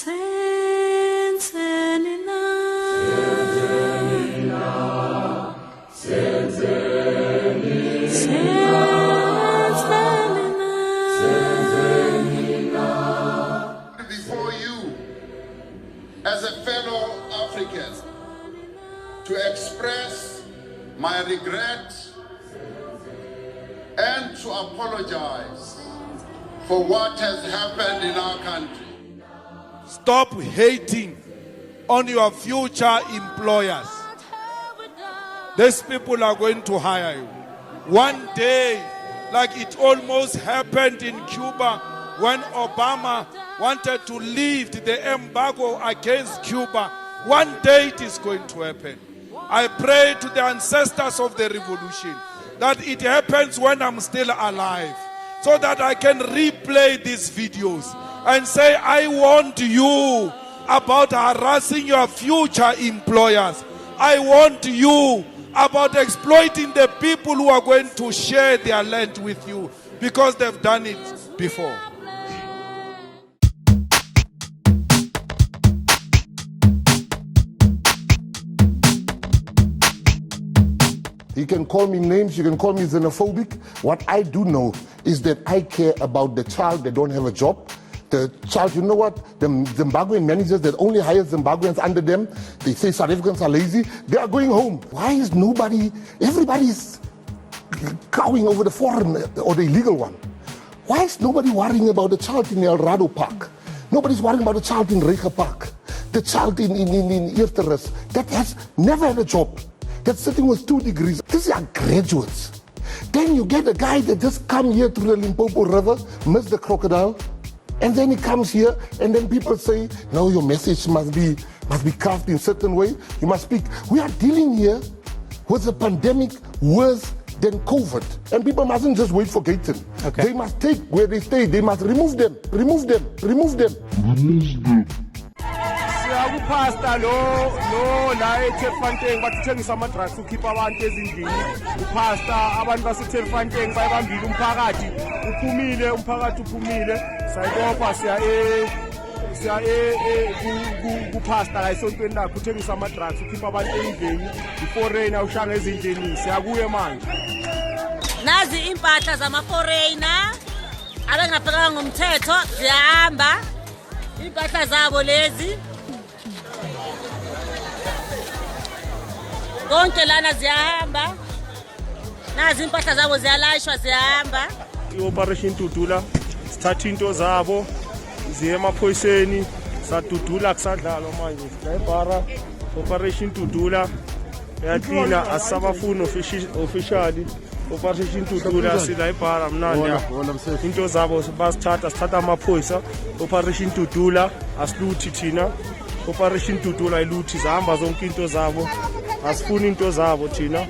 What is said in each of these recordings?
Before you, as a fellow African, to express my regret and to apologize for what has happened in our country. Stop hating on your future employers. These people are going to hire you. One day, like it almost happened in Cuba when Obama wanted to lift the embargo against Cuba. One day it is going to happen. I pray to the ancestors of the revolution that it happens when I'm still alive, so that I can replay these videos and say, I warned you about harassing your future employers. I warned you about exploiting the people who are going to share their land with you, because they've done it before. You can call me names, you can call me xenophobic. What I do know is that I care about the child that don't have a job. The child, you know what? The Zimbabwean managers that only hire Zimbabweans under them, they say South Africans are lazy, they are going home. Why is everybody's cowing over the foreign or the illegal one? Why is nobody worrying about the child in El Rado Park? Nobody's worrying about the child in Rega Park. The child in Eerterus that has never had a job, that's sitting with 2 degrees. These are graduates. Then you get a guy that just come here to the Limpopo River, missed the crocodile, and then he comes here, and then people say, no, your message must be crafted in a certain way. You must speak. We are dealing here with a pandemic worse than COVID. And people mustn't just wait for Gaten. Okay. They must take where they stay. They must remove them. Pastor lo la eTelfanteng bathengisa ama-drugs ukhipha abantu ezindlini upastor abantu baseTelfanteng bayibambile umphakathi uphumile sayibopha siya kupastor la esontweni lakho uthengisa ama-drugs ukhipha abantu endlini i-foreigner ushanga ezindlini siyakuye manje nazi impahla zama-foreigner abengaphelanga ngomthetho ziyahamba impahla zabo lezi konke lana ziyahamba nazi impahla zabo ziyalayishwa ziyahamba i-operation Dudula sithatha into zabo ziye emaphoyiseni sadudula kusadlalwa manje layibhara operation Dudula yaklina asabafuni officially operation Dudula silayibhara mnandi into zabo sithatha amaphoyisa operation Dudula asiluthi thina operation Dudula iluthi zihamba zonke into zabo asifuni into zabo thina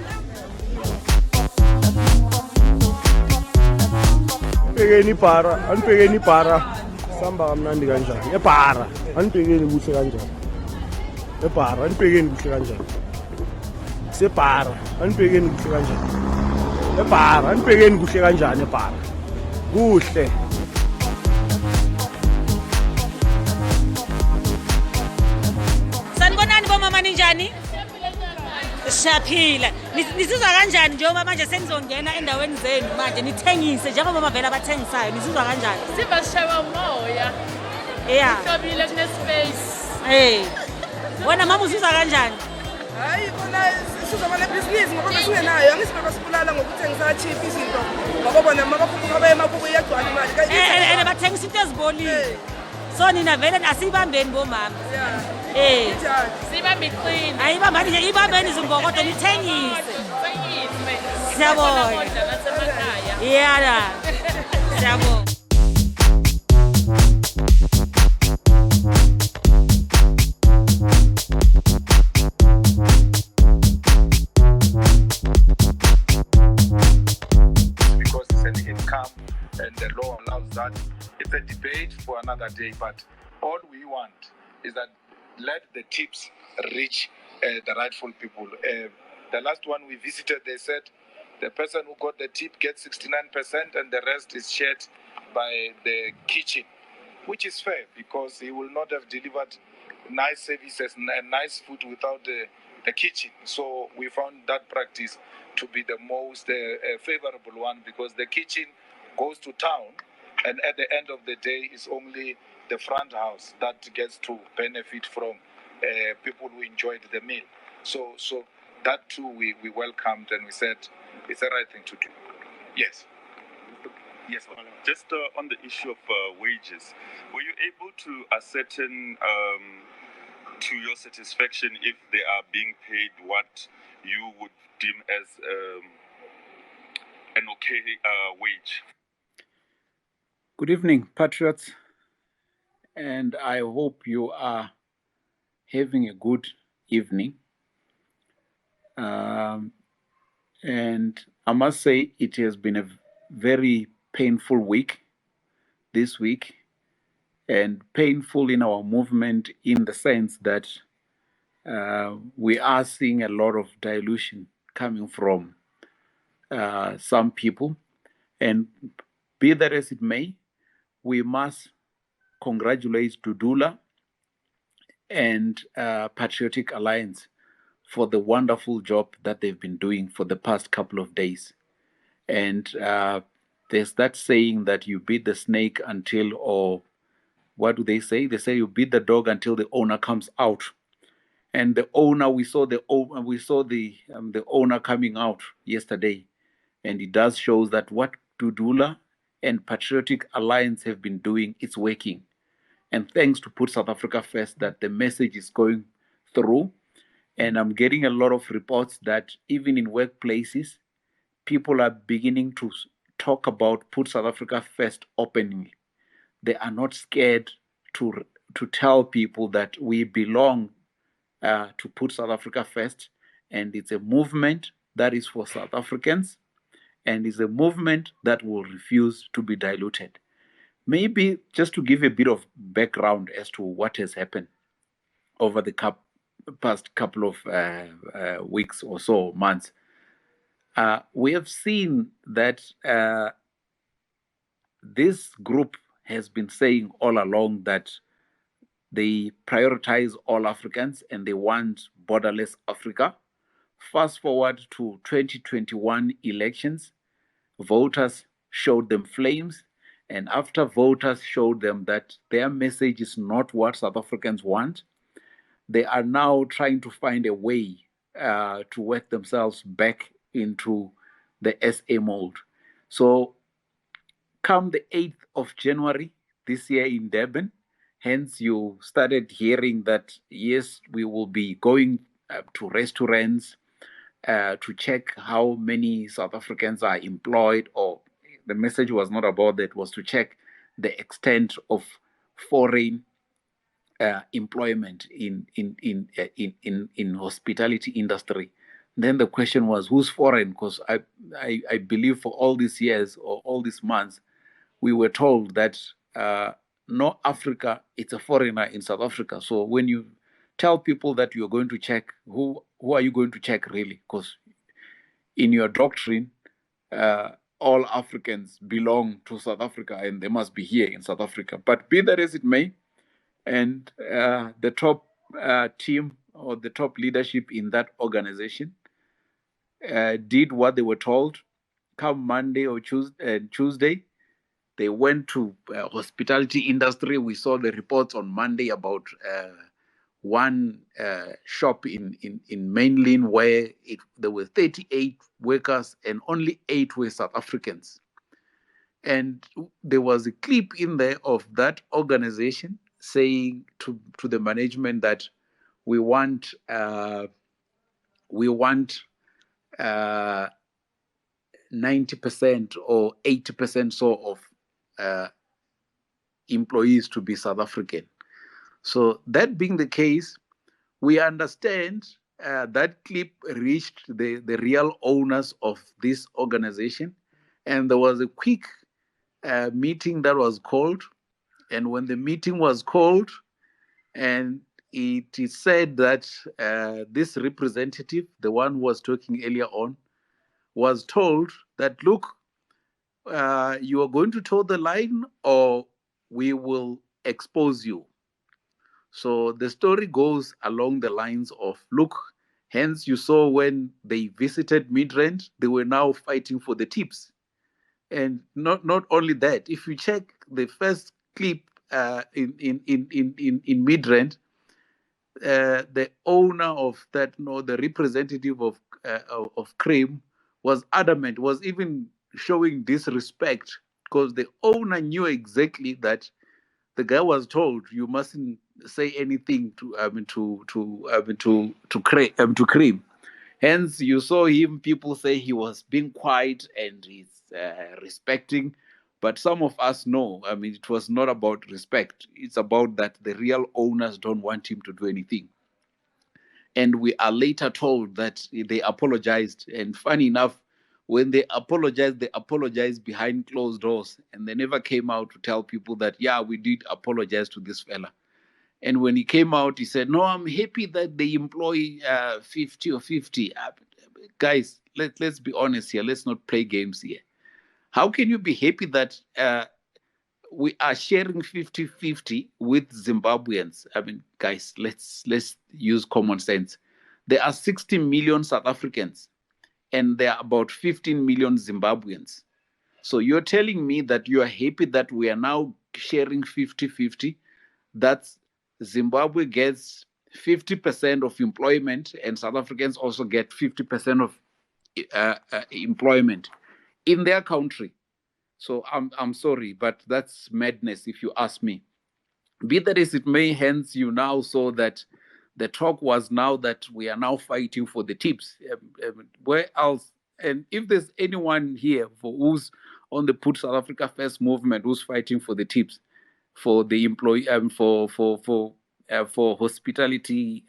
anibhekeni ibhara sihamba kamnandi kanjani ebhara anibhekeni kuhle kanjani ebhara anibhekeni kuhle kanjani sebhara anibhekeni kuhle kanjani ebhara anibhekeni kuhle kanjani ebhara kuhle sanibonani bomama ninjani siyaphila nisizwa kanjani njengoba manje senizongena endaweni zenu manje nithengise njengoba mavela abathengisayo nisizwa kanjani siba sishaywa umoya ihlobile kune-space wena mama uzizwa kanjani hayi bona sizobana nebhizinisi ngoba besingenayo angisibe basibulala ngokuthengisa cheap izinto ngoba bona mabakhuphuka baye emakhuphu iyagcwala imali and bathengisa into ezibolile so nina vele asiyibambeni bomama siyibambe iqina ayibambani nje ibambeni izimbokodo nithengise siyabona yala siyabona because it's an income and the law allows that. It's a debate for another day, but all we want is that let the tips reach the rightful people. The last one we visited, they said the person who got the tip gets 69% and the rest is shared by the kitchen. which is fair because he will not have delivered nice services and nice food without the kitchen. So we found that practice to be the most favorable one because the kitchen goes to town, and at the end of the day, it's only the front house that gets to benefit from people who enjoyed the meal. So that too we welcomed, and we said it's the right thing to do. Yes. Yes, just on the issue of wages, were you able to ascertain to your satisfaction if they are being paid what you would deem as an okay wage? Good evening, Patriots, and I hope you are having a good evening. And I must say, it has been a very painful week this week, and painful in our movement in the sense that we are seeing a lot of dilution coming from some people. And be that as it may, we must congratulate Dudula and Patriotic Alliance for the wonderful job that they've been doing for the past couple of days. And there's that saying that you beat the snake until, or what do they say? They say you beat the dog until the owner comes out. And the owner, we saw the owner coming out yesterday, and it does shows that what Dudula and Patriotic Alliance have been doing, it's working. And thanks to Put South Africa First, that the message is going through. And I'm getting a lot of reports that even in workplaces, people are beginning to talk about Put South Africa First openly. They are not scared to tell people that we belong to Put South Africa First, and it's a movement that is for South Africans, and is a movement that will refuse to be diluted. Maybe just to give a bit of background as to what has happened over the past couple of weeks or so, months, we have seen that this group has been saying all along that they prioritize all Africans and they want borderless Africa. Fast forward to 2021 elections, voters showed them flames, and after voters showed them that their message is not what South Africans want, they are now trying to find a way to work themselves back into the SA mold. So come the 8th of January this year in Durban, hence you started hearing that, yes, we will be going to restaurants to check how many South Africans are employed, or the message was not about that, it was to check the extent of foreign employment in hospitality industry. Then the question was, who's foreign? Because I believe for all these years or all these months, we were told that no Africa, it's a foreigner in South Africa. So when you tell people that you're going to check, who are you going to check really? Because in your doctrine, all Africans belong to South Africa and they must be here in South Africa. But be that as it may, and the top team or the top leadership in that organization did what they were told. Come Monday or Tuesday, they went to hospitality industry. We saw the reports on Monday about one shop in Manganlani where there were 38 workers and only 8 were South Africans. And there was a clip in there of that organization saying to the management that we want 90% or 80% so of employees to be South African. So that being the case, we understand that clip reached the real owners of this organization, and there was a quick meeting that was called. And when the meeting was called, and it is said that this representative, the one who was talking earlier on, was told that, look, you are going to toe the line or we will expose you. So the story goes along the lines of, look, hence you saw when they visited Midrand, they were now fighting for the tips. And not only that, if you check the first clip in Midrand, the owner of that, the representative of Cream was adamant, was even showing disrespect, because the owner knew exactly that the guy was told you mustn't say anything to Cream. Hence, you saw him. People say he was being quiet and he's respecting, but some of us know. I mean, it was not about respect. It's about that the real owners don't want him to do anything. And we are later told that they apologized. And funny enough, when they apologized behind closed doors, and they never came out to tell people that, yeah, we did apologize to this fella. And when he came out, he said, no, I'm happy that they employ 50 or 50. Guys, let's be honest here. Let's not play games here. How can you be happy that we are sharing 50-50 with Zimbabweans? I mean, guys, let's use common sense. There are 60 million South Africans, and there are about 15 million Zimbabweans. So you're telling me that you are happy that we are now sharing 50-50? That's Zimbabwe gets 50% of employment, and South Africans also get 50% of employment in their country. So I'm sorry, but that's madness if you ask me. Be that as it may, hence you now saw that the talk was now that we are now fighting for the tips. Where else? And if there's anyone here who's on the Put South Africa First movement who's fighting for the tips, for the employee, for hospitality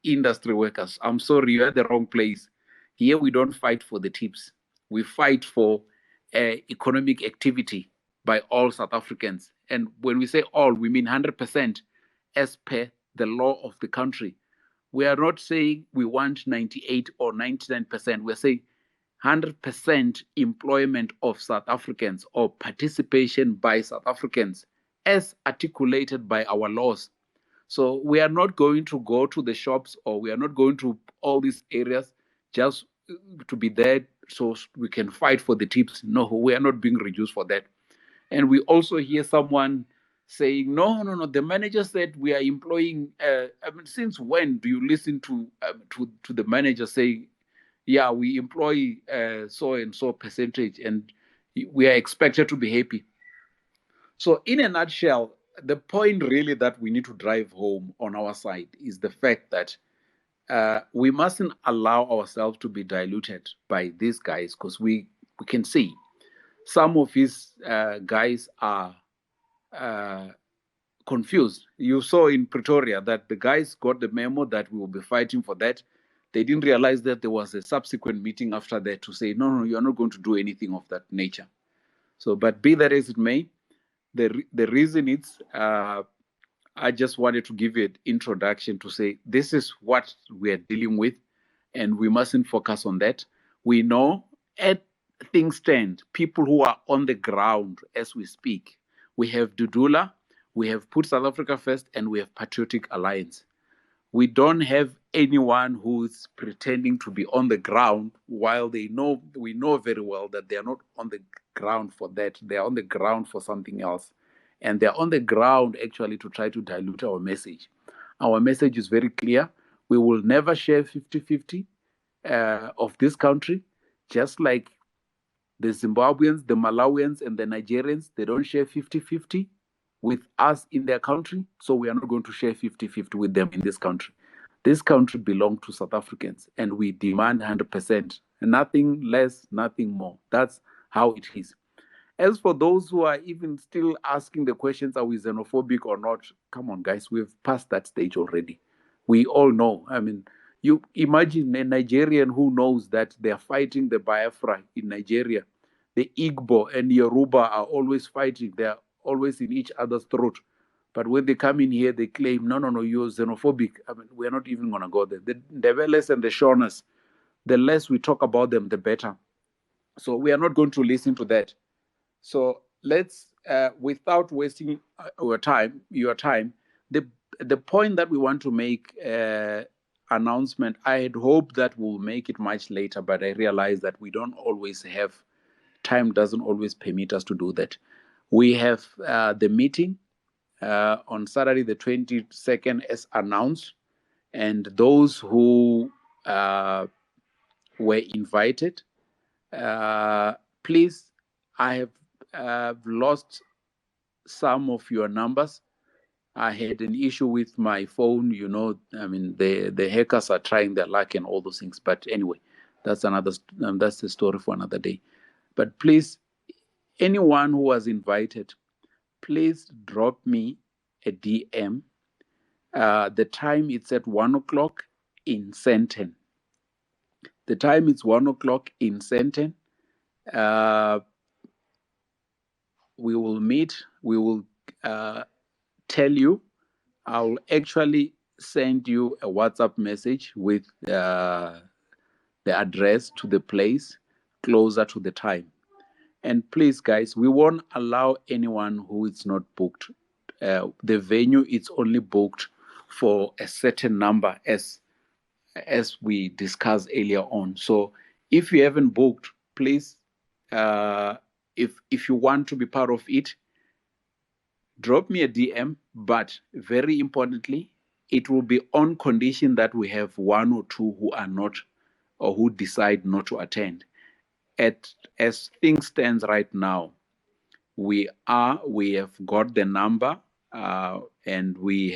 industry workers, I'm sorry, you're at the wrong place. Here we don't fight for the tips. We fight for economic activity by all South Africans. And when we say all, we mean 100% as per the law of the country. We are not saying we want 98 or 99%. We're saying 100% employment of South Africans, or participation by South Africans as articulated by our laws. So we are not going to go to the shops, or we are not going to all these areas just to be there so we can fight for the tips. No, we are not being reduced for that. And we also hear someone saying, no, the manager said we are employing. I mean, since when do you listen to the manager saying, yeah, we employ so and so percentage, and we are expected to be happy? So in a nutshell, the point really that we need to drive home on our side is the fact that we mustn't allow ourselves to be diluted by these guys, because we can see some of these guys are confused. You saw in Pretoria that the guys got the memo that we will be fighting for that. They didn't realize that there was a subsequent meeting after that to say, no, you're not going to do anything of that nature. So, but be that as it may, the reason it's, I just wanted to give you an introduction to say this is what we are dealing with, and we mustn't focus on that. We know at things stand, people who are on the ground as we speak. We have Dudula, we have Put South Africa First, and we have Patriotic Alliance. We don't have anyone who's pretending to be on the ground, while we know very well that they are not on the ground for that. They are on the ground for something else. And they're on the ground actually to try to dilute our message. Our message is very clear. We will never share 50-50 of this country, just like the Zimbabweans, the Malawians, and the Nigerians. They don't share 50-50 with us in their country, so we are not going to share 50-50 with them in this country. This country belongs to South Africans, and we demand 100%. Nothing less, nothing more. That's how it is. As for those who are even still asking the questions, are we xenophobic or not? Come on, guys, we've passed that stage already. We all know. I mean, you imagine a Nigerian who knows that they're fighting the Biafra in Nigeria. The Igbo and Yoruba are always fighting. They're always in each other's throat. But when they come in here, they claim, no, you're xenophobic. I mean, we're not even going to go there. The Ndebeles and the Shonas, the less we talk about them, the better. So we are not going to listen to that. So let's without wasting your time, the point that we want to make announcement, I had hoped that we'll make it much later, but I realize that we don't always have time, doesn't always permit us to do that. We have the meeting on Saturday the 22nd as announced, and those who were invited, please, I have lost some of your numbers. I had an issue with my phone, I mean, the hackers are trying their luck and all those things. But anyway, that's that's the story for another day. But please, anyone who was invited, please drop me a DM. The time it's at 1 o'clock in Sandton. The time is 1 o'clock in Sandton. We will meet. We will tell you. I'll actually send you a WhatsApp message with the address to the place closer to the time. And please, guys, we won't allow anyone who is not booked. The venue is only booked for a certain number, as we discussed earlier on. So if you haven't booked, please, if you want to be part of it, drop me a DM. But very importantly, it will be on condition that we have one or two who are not, or who decide not to attend. As things stands right now, we have got the number, and we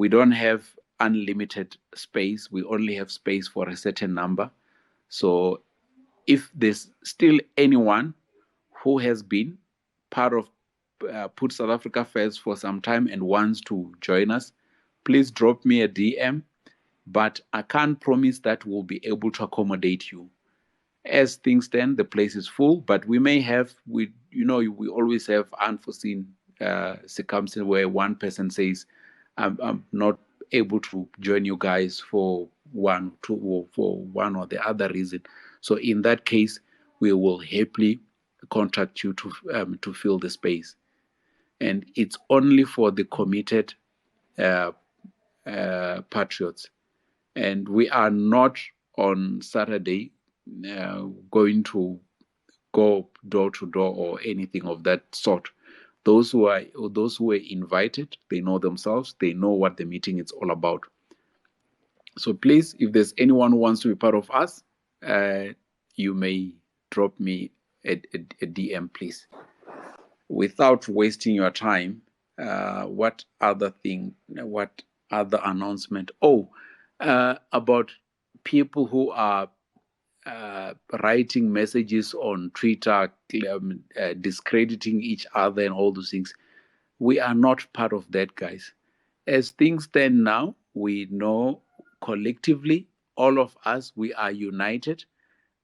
don't have unlimited space. We only have space for a certain number. So if there's still anyone who has been part of Put South Africa First for some time and wants to join us, please drop me a DM. But I can't promise that we'll be able to accommodate you. As things stand, the place is full, but we may have, we always have unforeseen circumstances where one person says, I'm not able to join you guys for one, two, or for one or the other reason. So in that case, we will happily contact you to fill the space. And it's only for the committed Patriots. And we are not on Saturday going to go door to door or anything of that sort. Those who were invited, they know themselves, they know what the meeting is all about. So please, if there's anyone who wants to be part of us, you may drop me a DM, please. Without wasting your time, what other announcement? About people who are writing messages on Twitter, discrediting each other and all those things. We are not part of that, guys. As things stand now, we know collectively, all of us, we are united.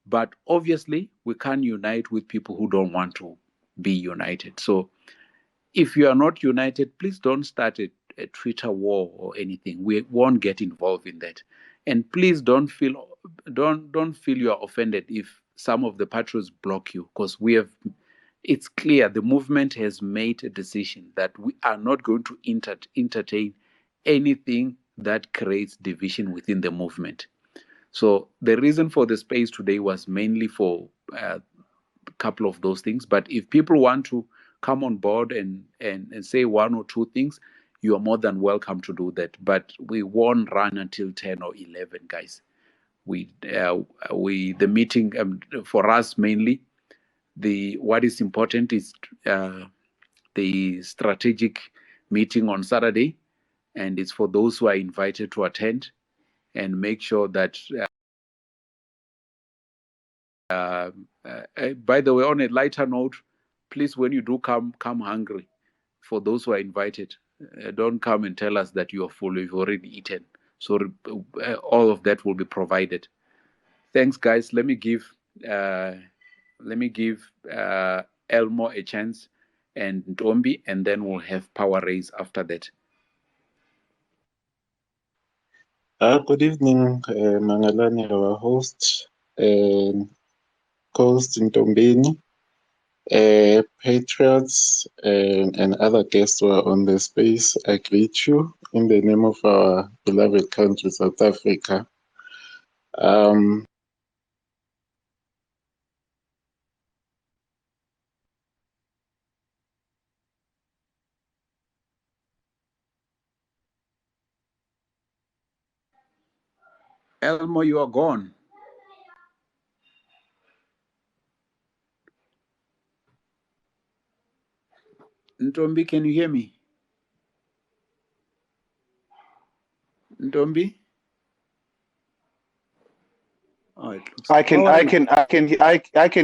But obviously, we can't unite with people who don't want to be united. So if you are not united, please don't start a Twitter war or anything. We won't get involved in that. And please don't feel you are offended if some of the Patriots block you, because it's clear the movement has made a decision that we are not going to entertain anything that creates division within the movement. So the reason for the space today was mainly for a couple of those things. But if people want to come on board and say one or two things, you are more than welcome to do that. But we won't run until 10 or 11, guys. The meeting for us mainly, what is important is the strategic meeting on Saturday, and it's for those who are invited to attend, and make sure that by the way, on a lighter note, please, when you do come hungry. For those who are invited, don't come and tell us that you are full. You've already eaten. So all of that will be provided. Thanks, guys. Let me give Elmo a chance, and Ntombi, and then we'll have power raise after that. Good evening, Mangalani, our host, co-host Ntombeni, Patriots and other guests who are on the space, I greet you in the name of our beloved country, South Africa. Elmo, you are gone. Ntombi, can you hear me? Ntombi? Oh, it looks I can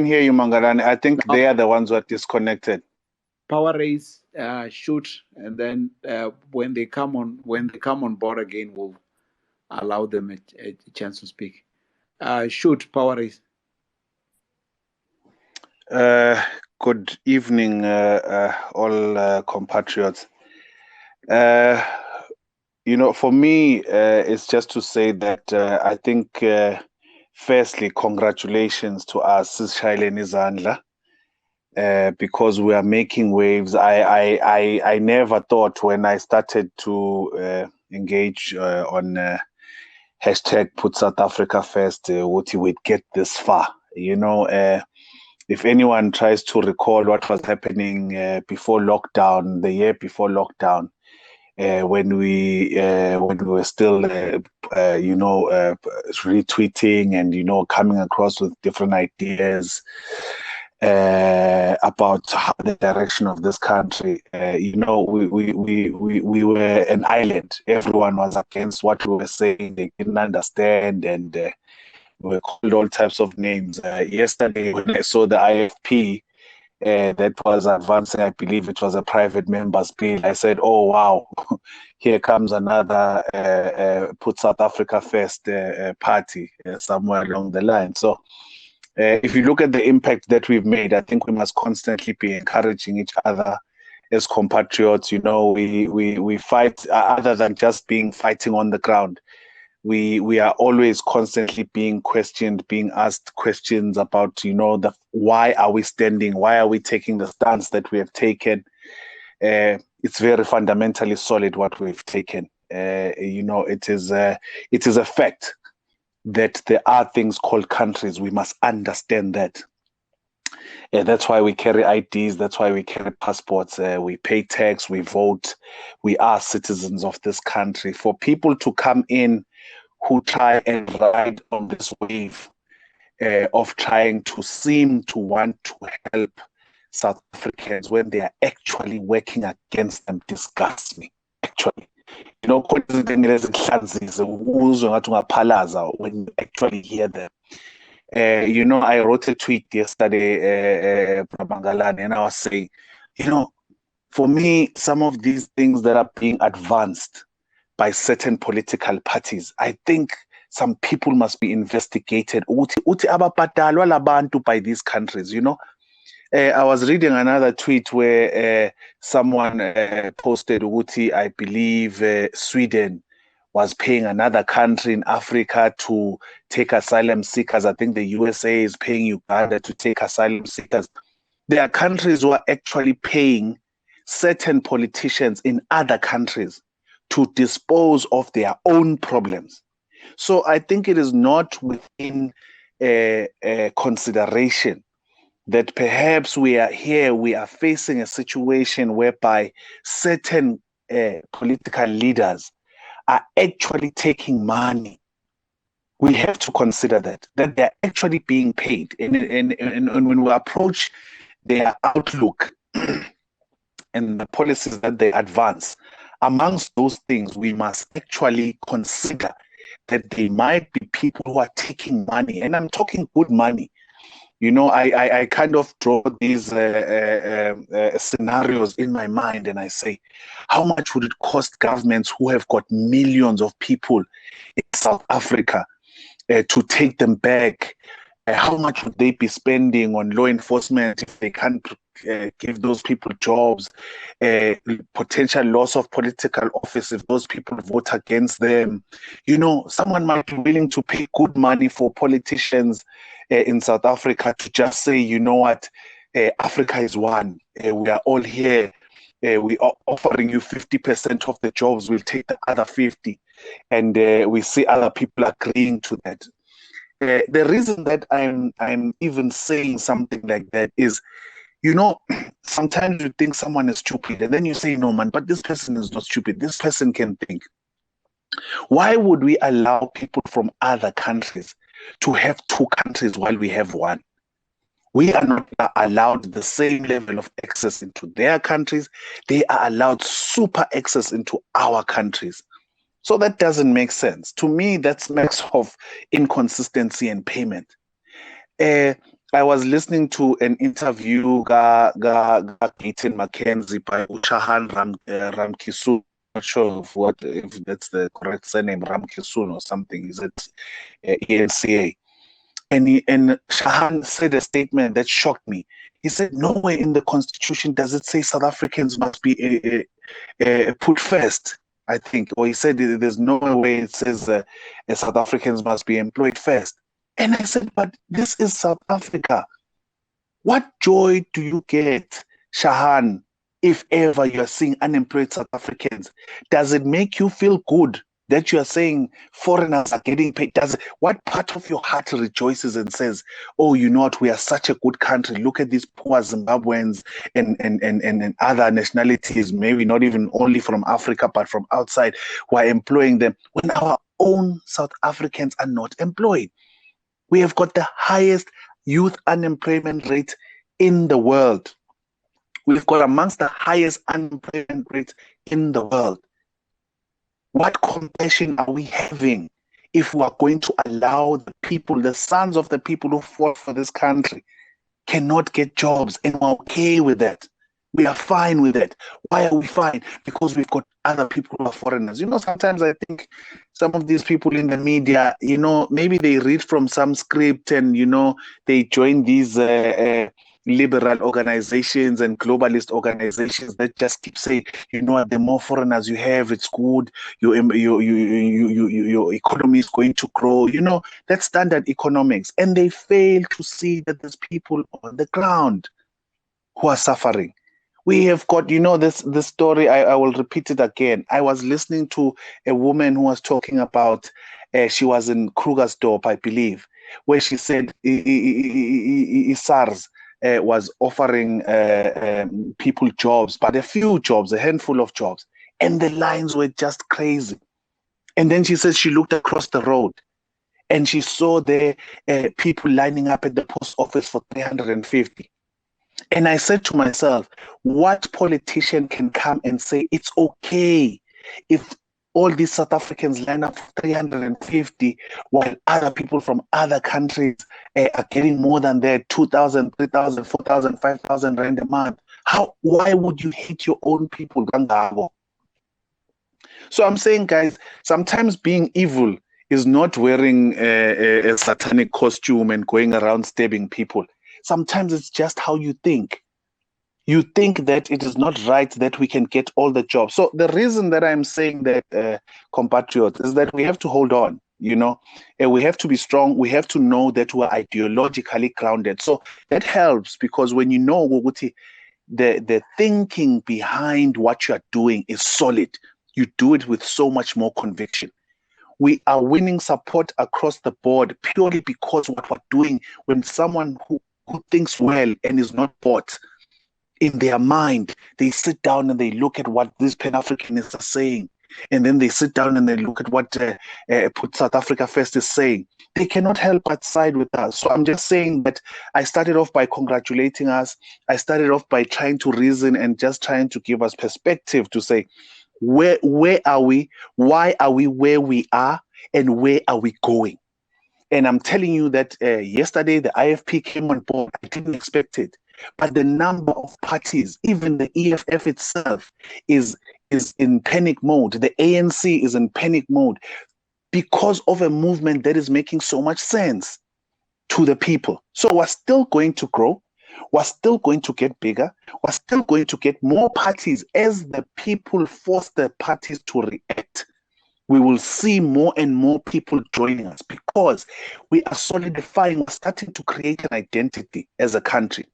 hear you, Mangalani. I think they are the ones who are disconnected. Power raise, shoot, and then when they come on board again, we'll allow them a chance to speak. Shoot, power raise. Good evening, all compatriots. For me, it's just to say that I think, firstly, congratulations to us, Shaileni Zandla, because we are making waves. I never thought when I started to engage on hashtag Put South Africa First, what you would get this far. If anyone tries to recall what was happening before lockdown, the year before lockdown, when we were still, retweeting and coming across with different ideas about how the direction of this country. We were an island. Everyone was against what we were saying. They didn't understand, and we were called all types of names. Yesterday, when I saw the IFP that was advancing, I believe it was a private member's bill, I said, oh, wow, here comes another Put South Africa First party somewhere along the line. So if you look at the impact that we've made, I think we must constantly be encouraging each other as compatriots. We fight other than just fighting on the ground. We are always constantly being questioned, being asked questions about, why are we standing? Why are we taking the stance that we have taken? It's very fundamentally solid what we've taken. It is a fact that there are things called countries. We must understand that. That's why we carry IDs. That's why we carry passports. We pay tax. We vote. We are citizens of this country. For people to come in who try and ride on this wave of trying to seem to want to help South Africans when they are actually working against them disgusts me, actually. When you actually hear them. I wrote a tweet yesterday, Mangalani, and I was saying, for me, some of these things that are being advanced by certain political parties, I think some people must be investigated. By these countries, I was reading another tweet where someone posted, I believe Sweden was paying another country in Africa to take asylum seekers. I think the USA is paying Uganda to take asylum seekers. There are countries who are actually paying certain politicians in other countries to dispose of their own problems. So I think it is not within consideration that perhaps we are facing a situation whereby certain political leaders are actually taking money. We have to consider that they're actually being paid. And when we approach their outlook and the policies that they advance, amongst those things, we must actually consider that they might be people who are taking money. And I'm talking good money. I kind of draw these scenarios in my mind, and I say, how much would it cost governments who have got millions of people in South Africa to take them back? How much would they be spending on law enforcement if they can't give those people jobs? Potential loss of political office if those people vote against them. Someone might be willing to pay good money for politicians in South Africa to just say, Africa is one. We are all here. We are offering you 50% of the jobs. We'll take the other 50, and we see other people agreeing to that. The reason that I'm even saying something like that is, sometimes you think someone is stupid, and then you say, no, man, but this person is not stupid. This person can think. Why would we allow people from other countries to have two countries while we have one? We are not allowed the same level of access into their countries. They are allowed super access into our countries. So that doesn't make sense. To me, that's mix of inconsistency and payment. I was listening to an interview Gaten Mackenzie by Uchahan Ramkisun. Not sure if that's the correct surname, Ramkisun or something. Is it ENCA? And Shahan said a statement that shocked me. He said, nowhere in the Constitution does it say South Africans must be put first, I think. Or he said there's no way it says South Africans must be employed first. And I said, but this is South Africa. What joy do you get, Shahan, if ever you're seeing unemployed South Africans? Does it make you feel good that you are saying foreigners are getting paid? What part of your heart rejoices and says, oh, you know what, we are such a good country. Look at these poor Zimbabweans and other nationalities, maybe not even only from Africa, but from outside, who are employing them, when our own South Africans are not employed. We have got the highest youth unemployment rate in the world. We've got amongst the highest unemployment rates in the world. What compassion are we having if we are going to allow the people, the sons of the people who fought for this country, cannot get jobs, and we're okay with that? We are fine with that. Why are we fine? Because we've got other people who are foreigners. Sometimes I think some of these people in the media, maybe they read from some script and, they join these liberal organizations and globalist organizations that just keep saying, the more foreigners you have, it's good. Your economy is going to grow. That's standard economics. And they fail to see that there's people on the ground who are suffering. We have got, this story, I will repeat it again. I was listening to a woman who was talking about, she was in Krugersdorp, I believe, where she said SARS was offering people jobs, but a few jobs, a handful of jobs. And the lines were just crazy. And then she said she looked across the road and she saw the people lining up at the post office for 350. And I said to myself, what politician can come and say it's okay if all these South Africans line up for 350 while other people from other countries are getting more than their 2,000, 3,000, 4,000, 5,000 rand a month? Why would you hate your own people? So I'm saying, guys, sometimes being evil is not wearing a satanic costume and going around stabbing people. Sometimes it's just how you think. You think that it is not right that we can get all the jobs. So the reason that I'm saying that, compatriots, is that we have to hold on, and we have to be strong. We have to know that we're ideologically grounded. So that helps, because when you know the thinking behind what you are doing is solid, you do it with so much more conviction. We are winning support across the board purely because what we're doing, when someone who thinks well and is not bought, in their mind, they sit down and they look at what these Pan-Africanists are saying. And then they sit down and they look at what Put South Africa First is saying. They cannot help but side with us. So I'm just saying that I started off by congratulating us. I started off by trying to reason and just trying to give us perspective to say, where are we? Why are we where we are? And where are we going? And I'm telling you that yesterday the IFP came on board. I didn't expect it. But the number of parties, even the EFF itself, is in panic mode. The ANC is in panic mode because of a movement that is making so much sense to the people. So we're still going to grow. We're still going to get bigger. We're still going to get more parties as the people force the parties to react. We will see more and more people joining us because we are solidifying, we're starting to create an identity as a country.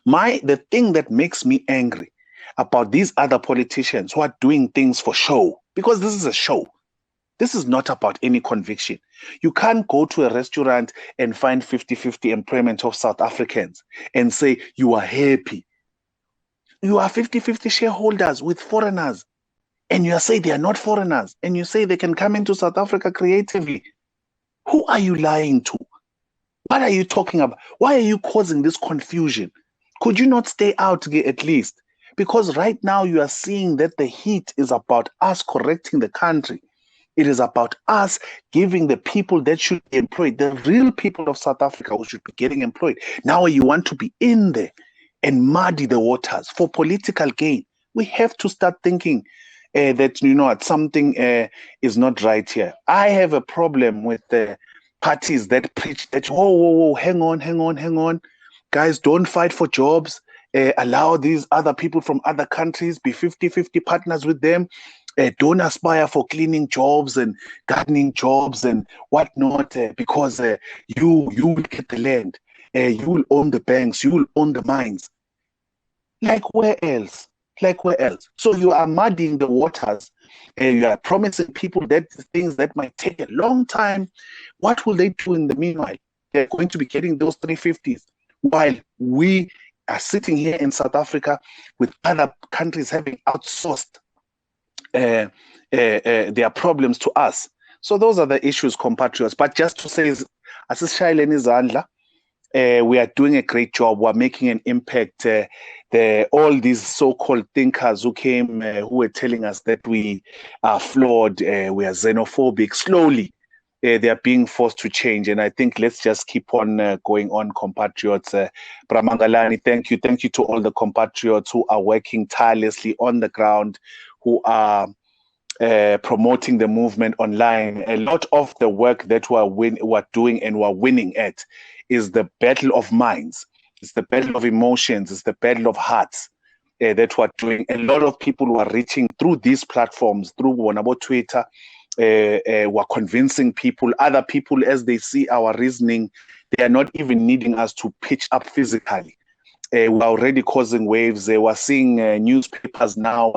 The thing that makes me angry about these other politicians who are doing things for show, because this is a show. This is not about any conviction. You can't go to a restaurant and find 50-50 employment of South Africans and say you are happy. You are 50-50 shareholders with foreigners, and you say they are not foreigners, and you say they can come into South Africa creatively. Who are you lying to? What are you talking about? Why are you causing this confusion? Could you not stay out at least? Because right now you are seeing that the heat is about us correcting the country. It is about us giving the people that should be employed, the real people of South Africa who should be getting employed. Now you want to be in there and muddy the waters for political gain. We have to start thinking that, something is not right here. I have a problem with parties that preach that, whoa, hang on. Guys, don't fight for jobs. Allow these other people from other countries, be 50-50 partners with them. Don't aspire for cleaning jobs and gardening jobs and whatnot, because you will get the land. You will own the banks. You will own the mines. Like where else? So you are muddying the waters. You are promising people that things that might take a long time. What will they do in the meanwhile? They're going to be getting those 350s while we are sitting here in South Africa with other countries having outsourced their problems to us. So those are the issues, compatriots. But just to say, we are doing a great job. We're making an impact. All these so-called thinkers who came, who were telling us that we are flawed, we are xenophobic, slowly they are being forced to change. And I think let's just keep on going on, compatriots. Mangalani, thank you. Thank you to all the compatriots who are working tirelessly on the ground, who are promoting the movement online. A lot of the work that we're doing and we're winning at is the battle of minds. It's the battle of emotions. It's the battle of hearts that we're doing. A lot of people who are reaching through these platforms, through Wanabo Twitter, we're convincing people, other people, as they see our reasoning, they are not even needing us to pitch up physically. We're already causing waves. We're seeing newspapers now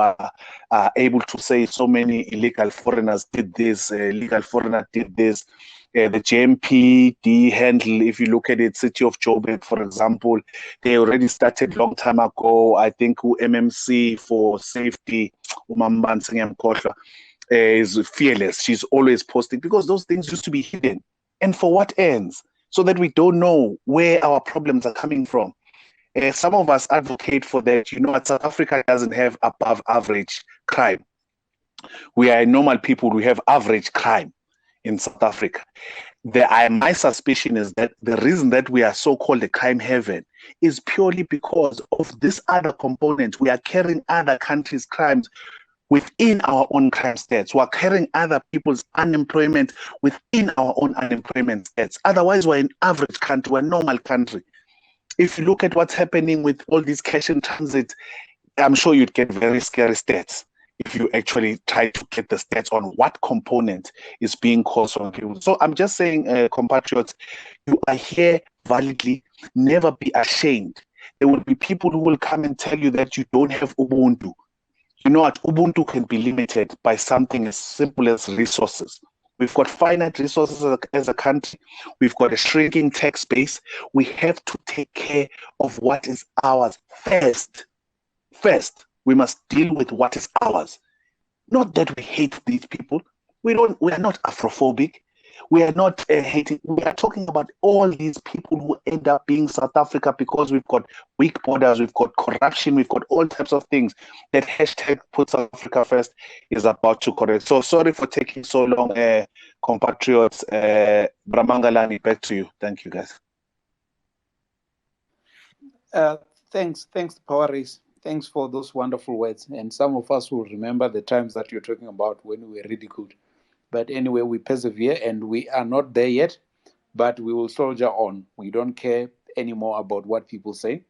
are able to say so many illegal foreigners did this, legal foreigner did this. The JMPD handle, if you look at it, City of Joburg, for example, they already started long time ago. I think MMC for safety, is fearless. She's always posting because those things used to be hidden. And for what ends? So that we don't know where our problems are coming from. Some of us advocate for that. South Africa doesn't have above average crime. We are normal people. We have average crime in South Africa. My suspicion is that the reason that we are so-called a crime haven is purely because of this other component. We are carrying other countries' crimes within our own crime stats. We are carrying other people's unemployment within our own unemployment stats. Otherwise, we're an average country. We're a normal country. If you look at what's happening with all these cash in transit, I'm sure you'd get very scary stats if you actually try to get the stats on what component is being caused from people. So I'm just saying, compatriots, you are here validly. Never be ashamed. There will be people who will come and tell you that you don't have Ubuntu. You know what? Ubuntu can be limited by something as simple as resources. We've got finite resources as a country. We've got a shrinking tax base. We have to take care of what is ours first. First, we must deal with what is ours. Not that we hate these people. We are not Afrophobic. We are not hating. We are talking about all these people who end up being South Africa because we've got weak borders, we've got corruption, we've got all types of things. That hashtag Put South Africa First is about to correct. So sorry for taking so long, compatriots. Mangalani, back to you. Thank you, guys. Thanks, Power Race. Thanks for those wonderful words. And some of us will remember the times that you're talking about when we were ridiculed. But anyway, we persevere and we are not there yet, but we will soldier on. We don't care anymore about what people say.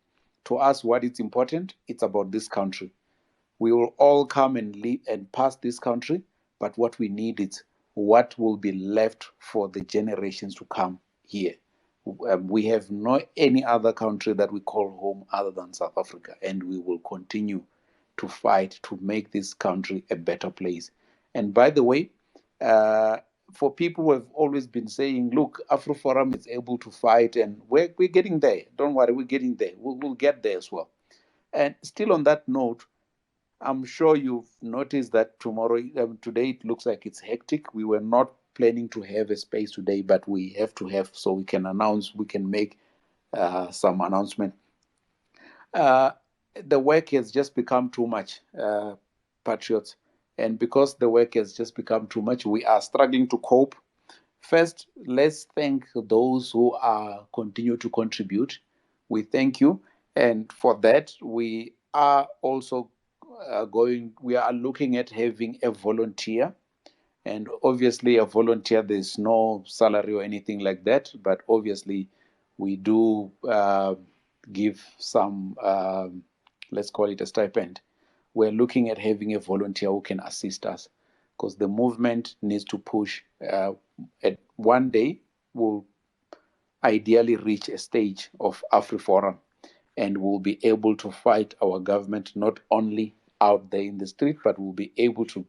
To us, what is important, it's about this country. We will all come and live and pass this country, but what we need is what will be left for the generations to come here. We have no any other country that we call home other than South Africa, and we will continue to fight to make this country a better place. And by the way, for people who have always been saying, look, AfroForum is able to fight, and we're getting there. Don't worry, we're getting there. We'll get there as well. And still on that note, I'm sure you've noticed that today it looks like it's hectic. We were not planning to have a space today, but we have to have so we can make some announcement. The work has just become too much, Patriots. And because the work has just become too much, we are struggling to cope. First, let's thank those who are continue to contribute. We thank you. And for that, we are also we are looking at having a volunteer. And obviously, a volunteer, there's no salary or anything like that. But obviously, we do give some, let's call it a stipend. We're looking at having a volunteer who can assist us because the movement needs to push. At one day, we'll ideally reach a stage of AfriForum and we'll be able to fight our government not only out there in the street, but we'll be able to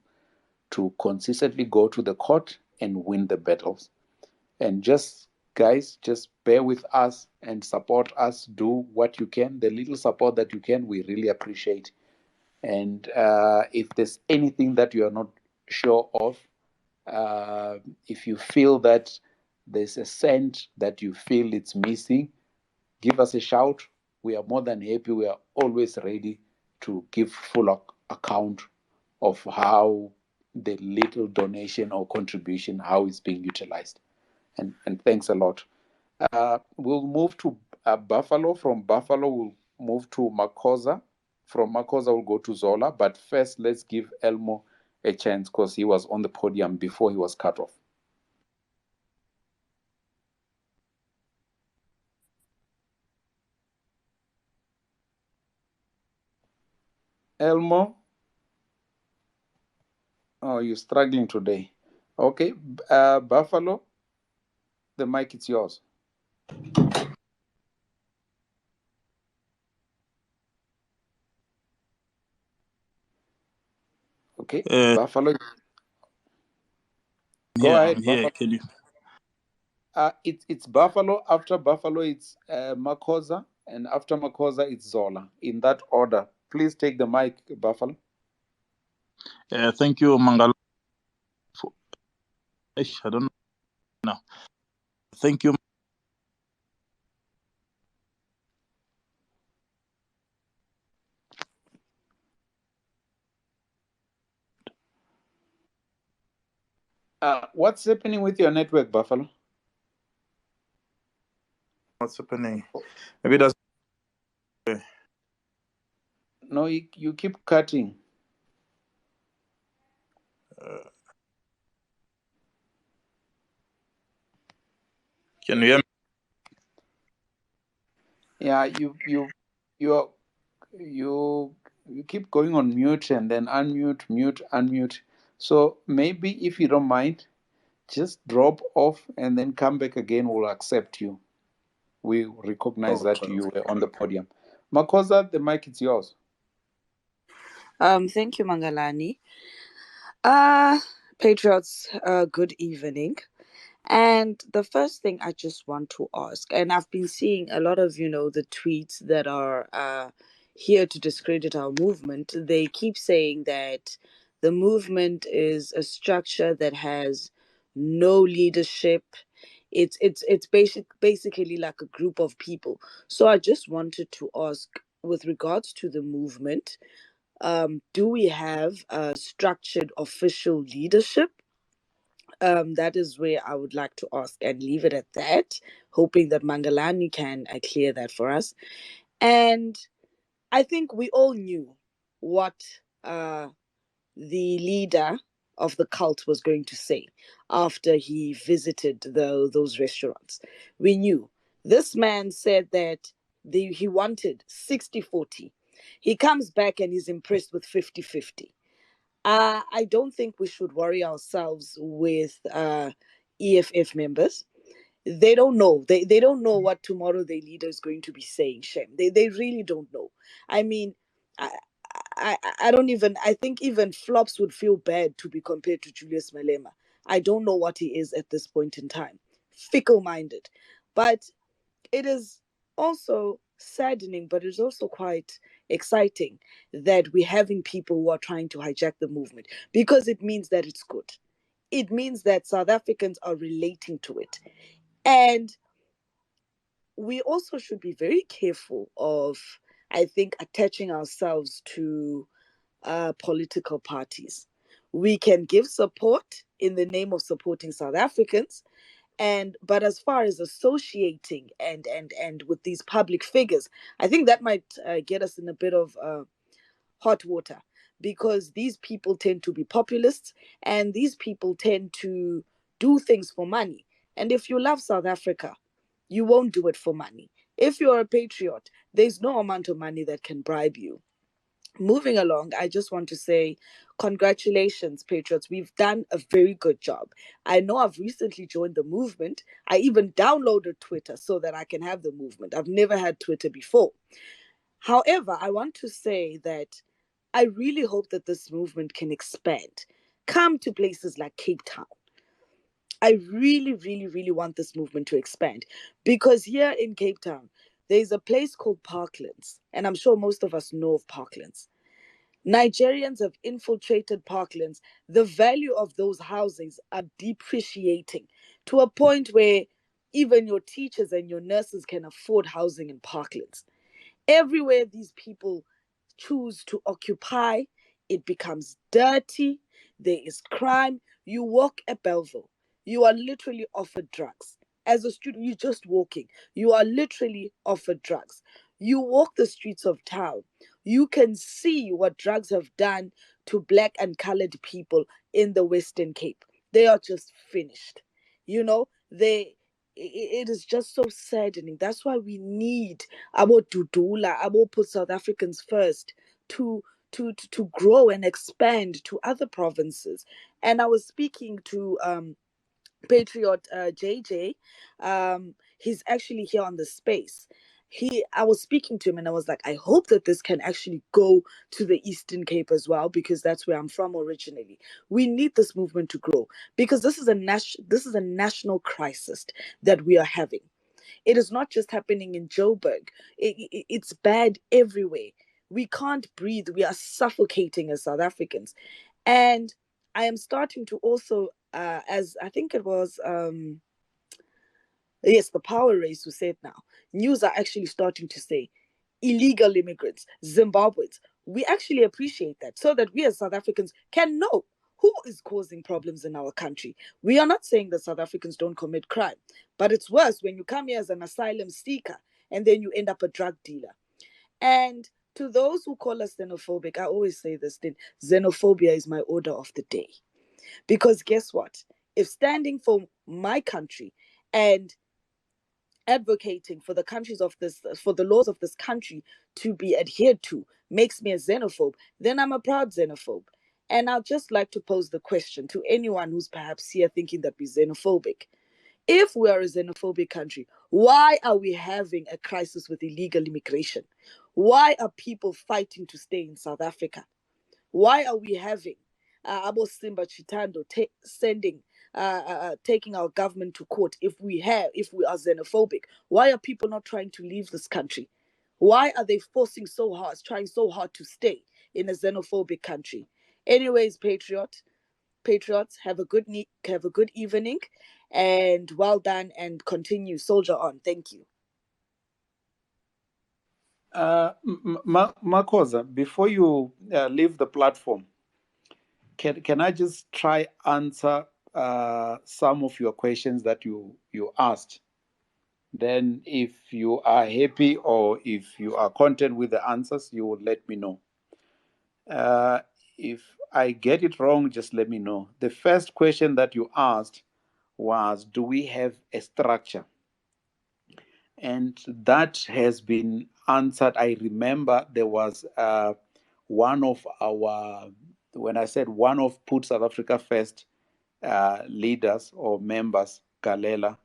consistently go to the court and win the battles. And just guys, just bear with us and support us. Do what you can. The little support that you can, we really appreciate. And if there's anything that you are not sure of, if you feel that there's a cent that you feel it's missing, give us a shout. We are more than happy. We are always ready to give full account of how the little donation or contribution, how it's being utilized. And thanks a lot. We'll move to Buffalo. From Buffalo, we'll move to Makosa. From Makosa, we'll go to Zola. But first, let's give Elmo a chance because he was on the podium before he was cut off. Elmo? Oh, you're struggling today. Okay, Buffalo, the mic is yours. Okay, Buffalo. Go ahead, Buffalo. Can you? It's Buffalo. After Buffalo, it's Makosa, and after Makosa, it's Zola. In that order. Please take the mic, Buffalo. Thank you, Mangalani. I don't know now. Thank you. What's happening with your network, Buffalo? What's happening? Maybe that's. No, you keep cutting. Can you hear me? Yeah, you keep going on mute and then unmute, mute, unmute. So maybe if you don't mind, just drop off and then come back again. We'll accept you. We recognize that you were on the podium. Makosa, the mic is yours. Thank you, Mangalani. Patriots, good evening. And the first thing I just want to ask, and I've been seeing a lot of, the tweets that are here to discredit our movement. They keep saying that the movement is a structure that has no leadership. It's basically like a group of people. So I just wanted to ask, with regards to the movement, do we have a structured official leadership? That is where I would like to ask and leave it at that, hoping that Mangalani can clear that for us. And I think we all knew what the leader of the cult was going to say after he visited those restaurants. We knew. This man said that he wanted 60-40. He comes back and he's impressed with 50-50. I don't think we should worry ourselves with EFF members. They don't know. They don't know what tomorrow their leader is going to be saying, Shem. They really don't know. I mean, I, I don't even, I think even flops would feel bad to be compared to Julius Malema. I don't know what he is at this point in time. Fickle minded. But it is also saddening, but it's also quite exciting that we're having people who are trying to hijack the movement, because it means that it's good. It means that South Africans are relating to it. And we also should be very careful of, I think, attaching ourselves to political parties. We can give support in the name of supporting South Africans, but as far as associating and with these public figures, I think that might get us in a bit of hot water, because these people tend to be populists, and these people tend to do things for money. And if you love South Africa, you won't do it for money. If you're a patriot, there's no amount of money that can bribe you. Moving along, I just want to say congratulations, Patriots. We've done a very good job. I know I've recently joined the movement. I even downloaded Twitter so that I can have the movement. I've never had Twitter before. However, I want to say that I really hope that this movement can expand, come to places like Cape Town. I really, really, really want this movement to expand, because here in Cape Town, there's a place called Parklands, and I'm sure most of us know of Parklands. Nigerians have infiltrated Parklands. The value of those houses are depreciating to a point where even your teachers and your nurses can afford housing in Parklands. Everywhere these people choose to occupy, it becomes dirty. There is crime. You walk at Belleville, you are literally offered drugs. As a student, you're just walking. You are literally offered drugs. You walk the streets of town, you can see what drugs have done to Black and colored people in the Western Cape. They are just finished. You know, it is just so saddening. That's why we need about Dudula, about put South Africans first to to grow and expand to other provinces. And I was speaking to Patriot JJ. He's actually here on the space. I was speaking to him and I was like, I hope that this can actually go to the Eastern Cape as well, because that's where I'm from originally. We need this movement to grow, because this is a national crisis that we are having. It is not just happening in Joburg. It's bad everywhere. We can't breathe. We are suffocating as South Africans. And I am starting to also, as I think it was, yes, the power race who said now, news are actually starting to say illegal immigrants, Zimbabweans. We actually appreciate that, so that we as South Africans can know who is causing problems in our country. We are not saying that South Africans don't commit crime, but it's worse when you come here as an asylum seeker and then you end up a drug dealer. And to those who call us xenophobic, I always say this thing: xenophobia is my order of the day. Because guess what? If standing for my country and advocating for the laws of this country to be adhered to makes me a xenophobe, then I'm a proud xenophobe. And I'd just like to pose the question to anyone who's perhaps here thinking that we're xenophobic. If we are a xenophobic country, why are we having a crisis with illegal immigration? Why are people fighting to stay in South Africa? Why are we having Abo Simba Chitando taking our government to court if we are xenophobic? Why are people not trying to leave this country? Why are they trying so hard to stay in a xenophobic country? Anyways, Patriots, have a good evening, and well done, and continue, soldier on. Thank you. Makosa, before you leave the platform, can I just try answer some of your questions that you asked? Then if you are happy or if you are content with the answers, you will let me know. If I get it wrong, just let me know. The first question that you asked was, do we have a structure? And that has been answered. I remember there was one of our, when I said one of Put South Africa First leaders or members, Galela,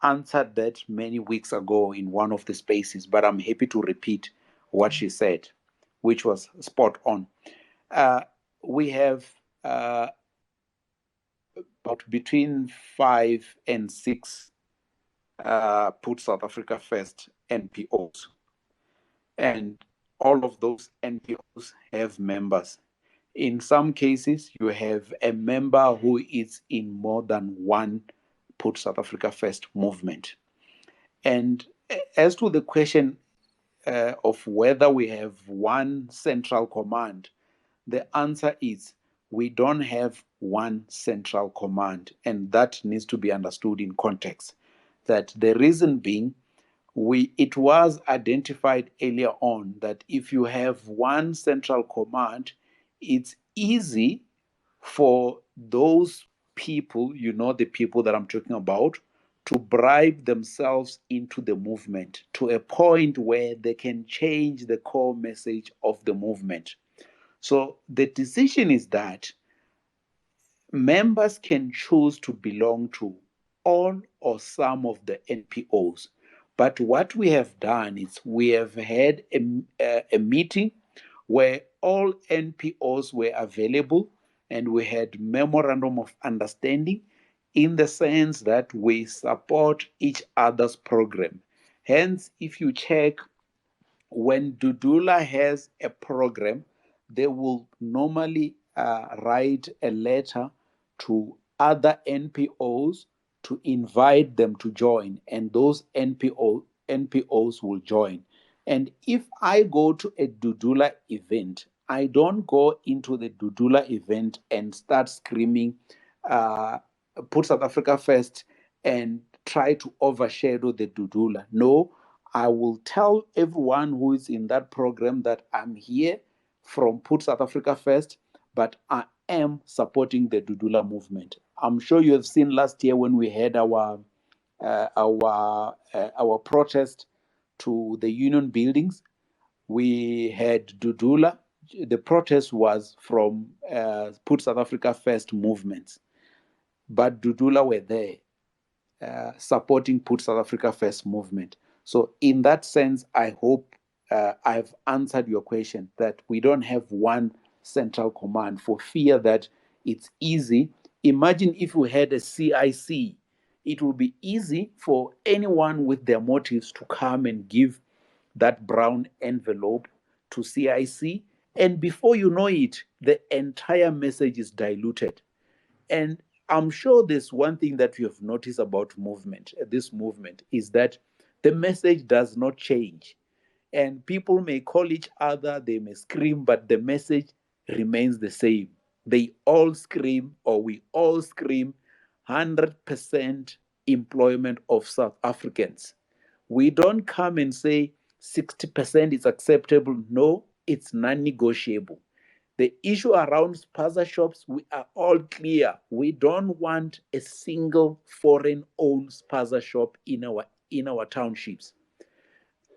answered that many weeks ago in one of the spaces, but I'm happy to repeat what she said, which was spot on. We have about between 5 and 6 Put South Africa First NPOs. And all of those NPOs have members. In some cases, you have a member who is in more than one Put South Africa First movement. And as to the question of whether we have one central command, the answer is we don't have one central command, and that needs to be understood in context. That the reason being, it was identified earlier on that if you have one central command, it's easy for those people, the people that I'm talking about, to bribe themselves into the movement to a point where they can change the core message of the movement. So the decision is that members can choose to belong to all or some of the NPOs. But what we have done is we have had a meeting where all NPOs were available, and we had memorandum of understanding in the sense that we support each other's program. Hence, if you check, when Dudula has a program, they will normally write a letter to other NPOs to invite them to join, and those NPOs will join. And if I go to a Dudula event, I don't go into the Dudula event and start screaming, put South Africa first, and try to overshadow the Dudula. No, I will tell everyone who is in that program that I'm here from Put South Africa First, but I am supporting the Dudula movement. I'm sure you have seen last year when we had our protest to the union buildings. We had Dudula. The protest was from Put South Africa First movements, but Dudula were there supporting Put South Africa First movement. So in that sense, I hope I've answered your question that we don't have one central command for fear that it's easy. Imagine if we had a CIC, it would be easy for anyone with their motives to come and give that brown envelope to CIC. And before you know it, the entire message is diluted. And I'm sure there's one thing that you have noticed about this movement, is that the message does not change. And people may call each other, they may scream, but the message remains the same. They all scream, or we all scream, 100% employment of South Africans. We don't come and say 60% is acceptable. No, it's non-negotiable. The issue around spaza shops, we are all clear. We don't want a single foreign-owned spaza shop in our townships.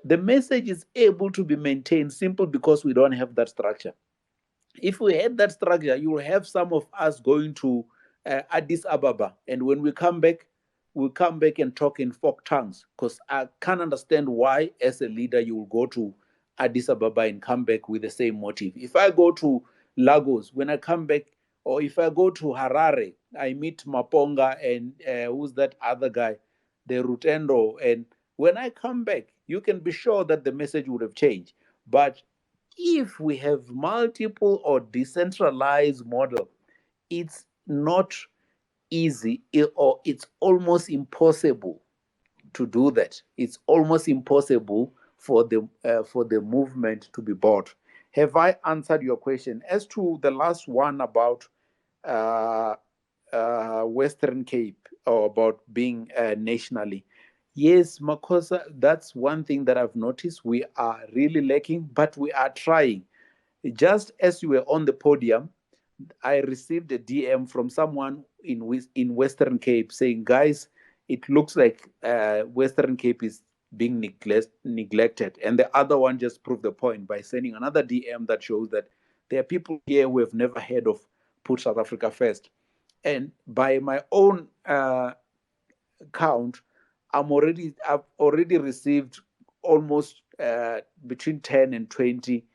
The message is able to be maintained simply because we don't have that structure. If we had that structure, you will have some of us going to Addis Ababa, and when we come back, we'll come back and talk in folk tongues, because I can't understand why, as a leader, you will go to Addis Ababa and come back with the same motive. If I go to Lagos, when I come back, or if I go to Harare, I meet Maponga and who's that other guy, the Rutendo, and when I come back, you can be sure that the message would have changed. But if we have multiple or decentralized model, it's not easy, or it's almost impossible to do that. It's almost impossible for the movement to be bought. Have I answered your question? As to the last one about Western Cape, or about being nationally, yes, Makosa, that's one thing that I've noticed. We are really lacking, but we are trying. Just as you were on the podium, I received a DM from someone in Western Cape saying, guys, it looks like Western Cape is being neglected. And the other one just proved the point by sending another DM that shows that there are people here who have never heard of Put South Africa First. And by my own count, I've already received almost between 10 and 20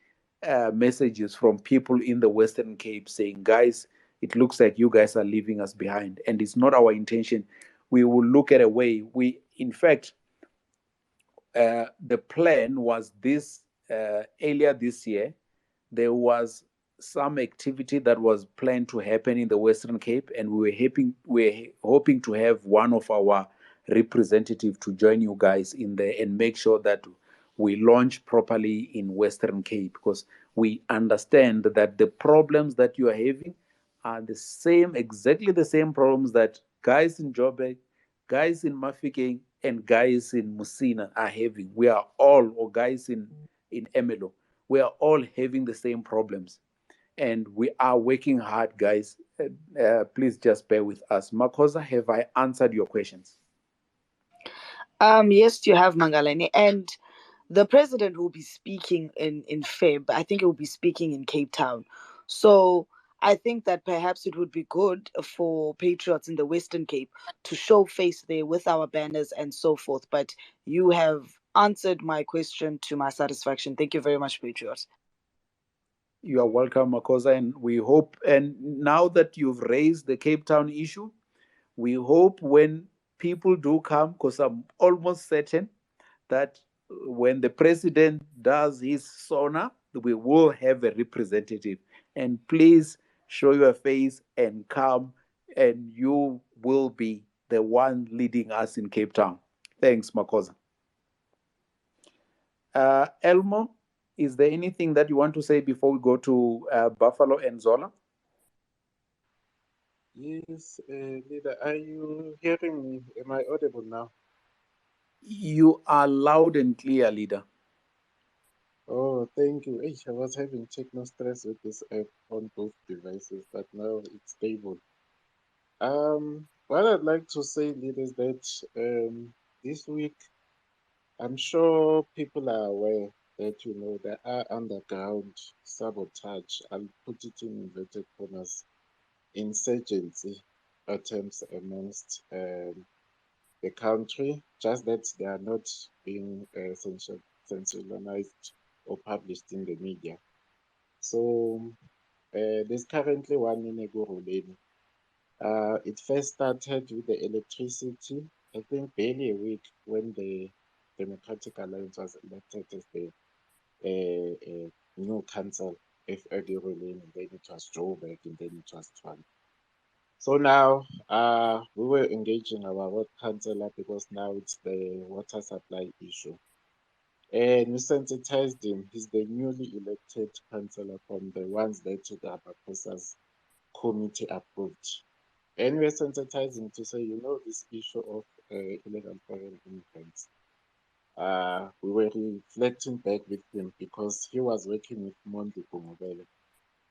messages from people in the Western Cape saying, guys, it looks like you guys are leaving us behind. And it's not our intention. We will look at a way. In fact, the plan was this earlier this year, there was some activity that was planned to happen in the Western Cape, and we were hoping to have one of our representatives to join you guys in there and make sure that we launch properly in Western Cape, because we understand that the problems that you are having are exactly the same problems that guys in Joburg, guys in Mafikeng, and guys in Musina are having. We are all, or guys in Emelo, we are all having the same problems. And we are working hard, guys. Please just bear with us. Makosa, have I answered your questions? Yes, you have, Mangalani. And the president will be speaking in Feb. I think he will be speaking in Cape Town. So I think that perhaps it would be good for Patriots in the Western Cape to show face there with our banners and so forth. But you have answered my question to my satisfaction. Thank you very much, Patriots. You are welcome, Makosa. And we hope, and now that you've raised the Cape Town issue, we hope when people do come, because I'm almost certain that when the president does his sauna, we will have a representative. And please show your face and come, and you will be the one leading us in Cape Town. Thanks, Makosa. Elmo, is there anything that you want to say before we go to Buffalo and Zola? Yes, leader, are you hearing me? Am I audible now? You are loud and clear, leader. Oh, thank you. I was having techno stress with this app on both devices, but now it's stable. What I'd like to say, leader, is that this week, I'm sure people are aware that, there are underground sabotage, I'll put it in inverted commas, insurgency attempts amongst the country, just that they are not being sensationalized or published in the media. So there's currently one in Egoroleni. It first started with the electricity, I think barely a week when the Democratic Alliance was elected as the new council of Egoroleni, and then it was Joburg, and then it was Tshwane. So now we were engaging our ward councillor because now it's the water supply issue. And we sensitized him. He's the newly elected councillor from the ones that the Abakosa's committee approved. And we're sensitizing to say, this issue of illegal foreign immigrants. We were reflecting back with him because he was working with Mondi Kumubele.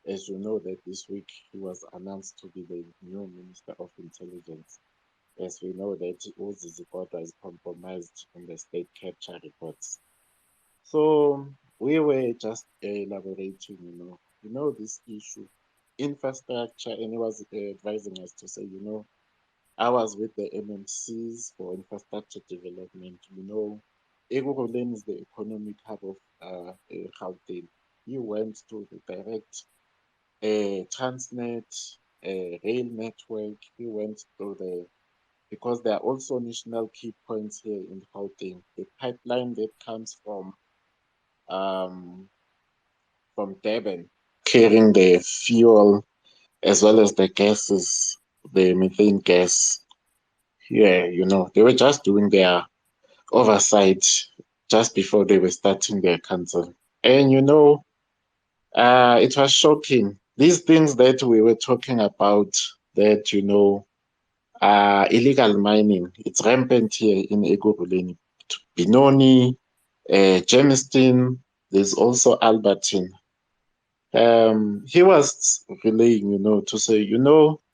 As you know, that this week he was announced to be the new Minister of Intelligence. As we know that Uzi Zikota is compromised in the state capture reports. So we were just elaborating, this issue, infrastructure, and he was advising us to say, I was with the MMCs for infrastructure development. Egoroleni is the economic hub of Gauteng. He went to the direct Transnet, rail network. He went to because there are also national key points here in Gauteng. The pipeline that comes from Durban, carrying the fuel as well as the gases, the methane gas. Yeah, they were just doing their oversight just before they were starting their council. And it was shocking. These things that we were talking about, that, illegal mining, it's rampant here in Egoroleni. Benoni, Germiston, there's also Albertine. He was relaying, to say,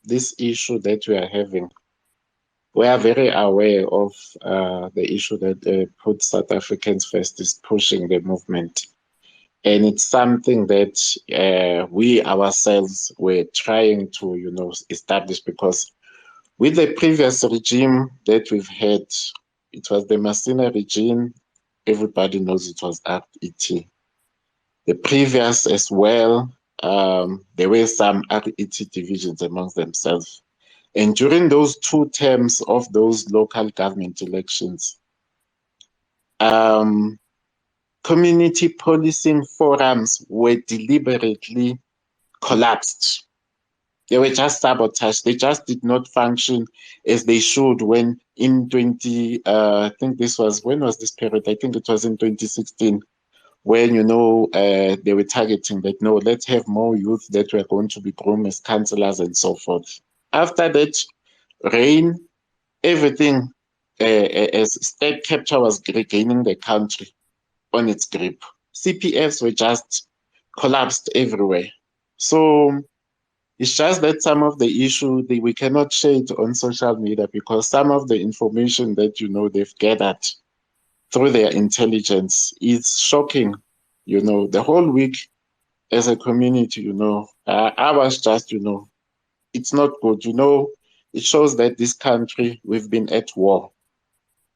this issue that we are having, we are very aware of the issue that Put South Africans First is pushing the movement. And it's something that we ourselves were trying to, establish, because with the previous regime that we've had, It was the Masina regime. Everybody knows it was RET. The previous as well, there were some RET divisions amongst themselves. And during those 2 terms of those local government elections, community policing forums were deliberately collapsed. They were just sabotaged. They just did not function as they should when in I think this was, when was this period? I think it was in 2016, when, they were targeting that, no, let's have more youth that were going to be groomed as councillors and so forth. After that, reign, everything, as state capture was regaining the country on its grip, CPFs were just collapsed everywhere. So it's just that some of the issue we cannot share it on social media because some of the information that they've gathered through their intelligence is shocking. The whole week as a community, I was just, it's not good. It shows that this country, we've been at war.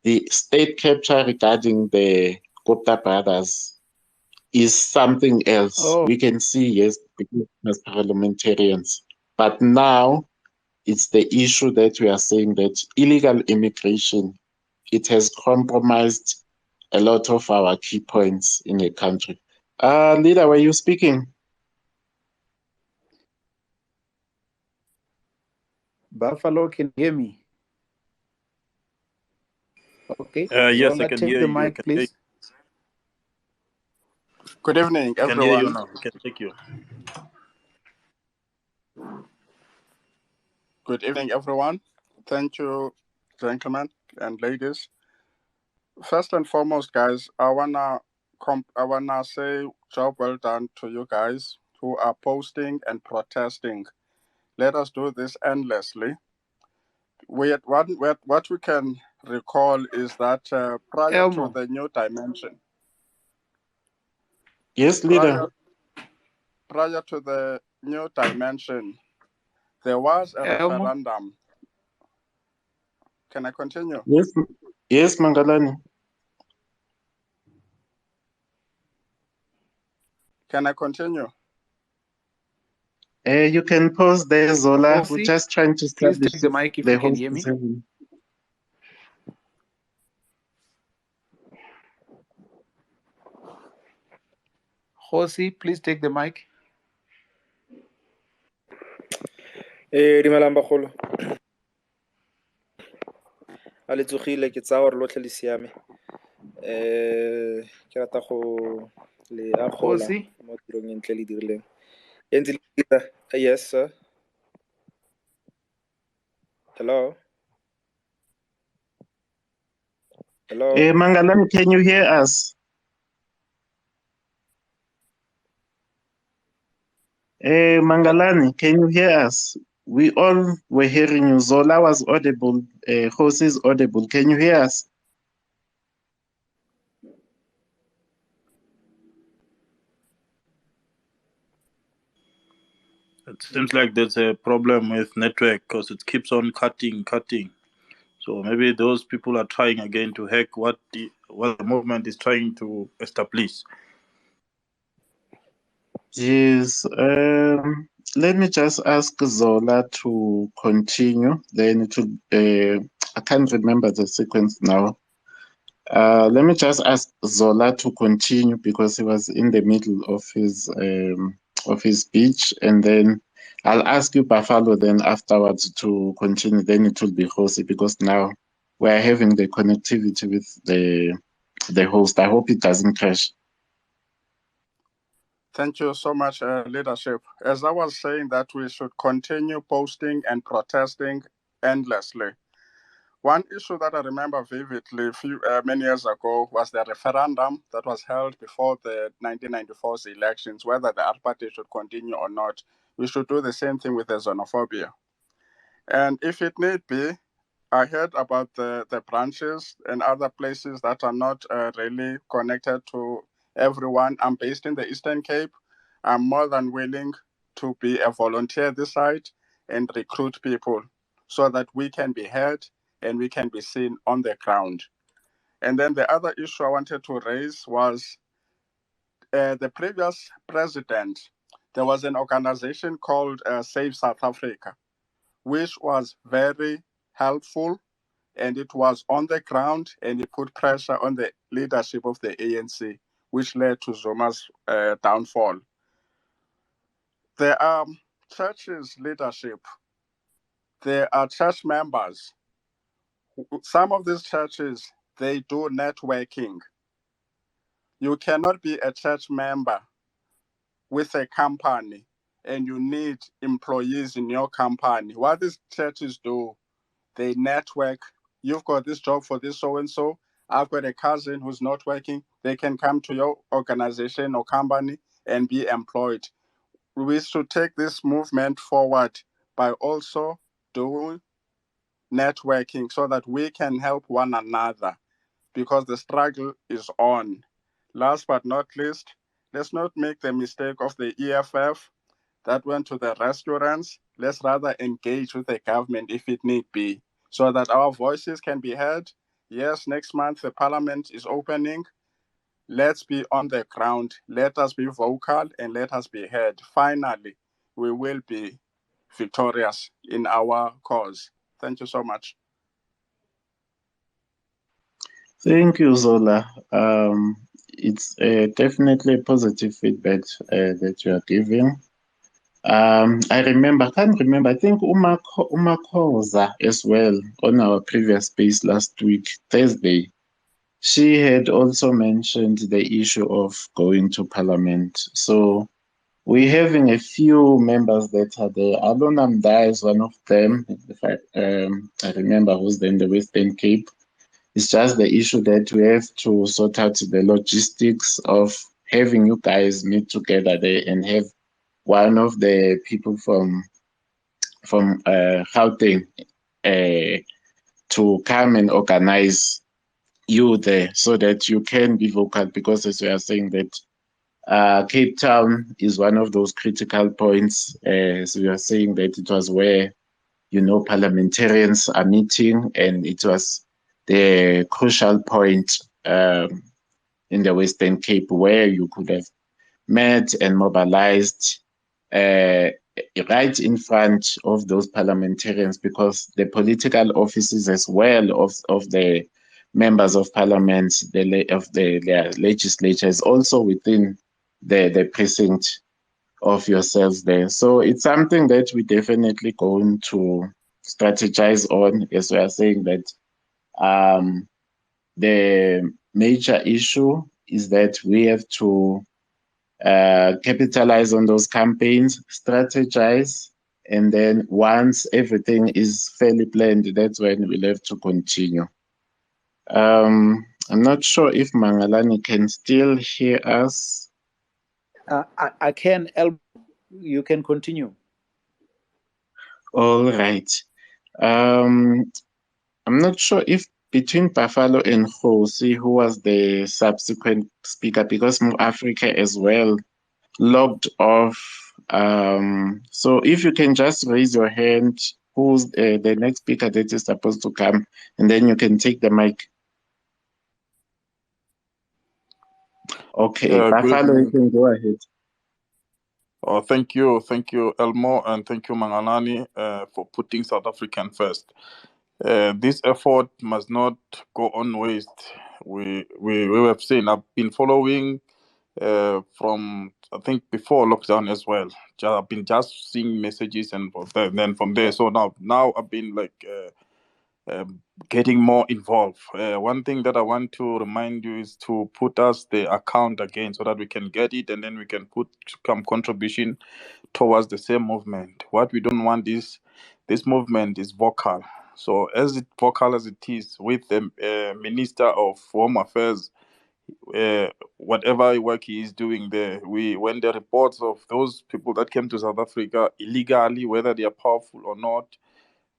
The state capture regarding the Gupta brothers is something else. Oh. We can see, yes, as parliamentarians. But now it's the issue that we are saying that illegal immigration, it has compromised a lot of our key points in the country. Leader, were you speaking? Buffalo, can you hear me? Okay. Yes, Zola, I can take hear the you. mic, please. Good evening, I can hear you everyone. now. I can take you. Good evening, everyone. Thank you, gentlemen and ladies. First and foremost, guys, I wanna say job well done to you guys who are posting and protesting. Let us do this endlessly. What we can recall is that prior to Elmo. the new dimension. Yes, leader. Prior to the new dimension, there was a Elmo. referendum. Can I continue? Yes, Mangalani. Can I continue? You can pause there, Zola. Hosi, we're just trying to please establish take the mic if the you can host hear me. is having. Hosi, please take the mic. Dumelang bagolo. A le tsogile ke tsaya gore lotlhe le siame. Ke rata go le akgola Hosi. mo tirong e ntle le dirileng. E ntse le dira. Yes, sir. Hello. Hello. Mangalani, can you hear us? Mangalani, can you hear us? We all were hearing you. Zola was audible. Hosi is audible. Can you hear us? It seems like there's a problem with network because it keeps on cutting. So maybe those people are trying again to hack what the movement is trying to establish. Yes. Let me just ask Zola to continue. Then it will. I can't remember the sequence now. Let me just ask Zola to continue because he was in the middle of his speech, and then I'll ask you Buffalo then afterwards to continue. Then it will be Hosi because now we're having the connectivity with the host. I hope it doesn't crash. Thank you so much, leadership. As I was saying that we should continue posting and protesting endlessly. One issue that I remember vividly many years ago was the referendum that was held before the 1994 elections, whether the Art Party should continue or not. We should do the same thing with the xenophobia. And if it need be, I heard about the branches and other places that are not really connected to everyone. I'm based in the Eastern Cape. I'm more than willing to be a volunteer this side and recruit people so that we can be heard and we can be seen on the ground. And then the other issue I wanted to raise was the previous president. There was an organization called Save South Africa, which was very helpful, and it was on the ground, and it put pressure on the leadership of the ANC, which led to Zuma's downfall. There are churches leadership. There are church members. Some of these churches, they do networking. You cannot be a church member with a company and you need employees in your company. What these churches do, they network. You've got this job for this so-and-so. I've got a cousin who's not working. They can come to your organization or company and be employed. We should take this movement forward by also doing networking so that we can help one another, because the struggle is on. Last but not least, let's not make the mistake of the EFF that went to the restaurants. Let's rather engage with the government if it need be, so that our voices can be heard. Yes, next month the parliament is opening. Let's be on the ground. Let us be vocal and let us be heard. Finally, we will be victorious in our cause. Thank you so much. Thank you, Zola. It's definitely positive feedback that you are giving. I can't remember, I think Umakoza as well on our previous space last week, Thursday. She had also mentioned the issue of going to parliament. So we're having a few members that are there. Alona Mda is one of them. If I remember who's there in the Western Cape. It's just the issue that we have to sort out the logistics of having you guys meet together there and have one of the people from Gauteng to come and organize you there so that you can be vocal, because as we are saying that Cape Town is one of those critical points. As we are saying that it was where, parliamentarians are meeting, and it was the crucial point in the Western Cape where you could have met and mobilized right in front of those parliamentarians, because the political offices as well of the members of parliament, of the legislature is also within the precinct of yourselves there. So it's something that we definitely going to strategize on, as we are saying that the major issue is that we have to capitalize on those campaigns, strategize, and then once everything is fairly planned, that's when we'll have to continue. I'm not sure if Mangalani can still hear us. I can. You can continue. All right. I'm not sure if between Buffalo and Jose, who was the subsequent speaker, because More Africa as well logged off. So if you can just raise your hand, who's the next speaker that is supposed to come, and then you can take the mic. Okay, Buffalo, you can go ahead. Oh, thank you, Elmo, and thank you, Manganlani, for putting South African first. This effort must not go on waste. We have seen. I've been following from, I think, before lockdown as well. I've been just seeing messages and then from there. So now I've been getting more involved. One thing that I want to remind you is to put us the account again so that we can get it, and then we can put some contribution towards the same movement. What we don't want is this movement is vocal. So as vocal as it is with the Minister of Home Affairs, whatever work he is doing there, when the reports of those people that came to South Africa illegally, whether they are powerful or not,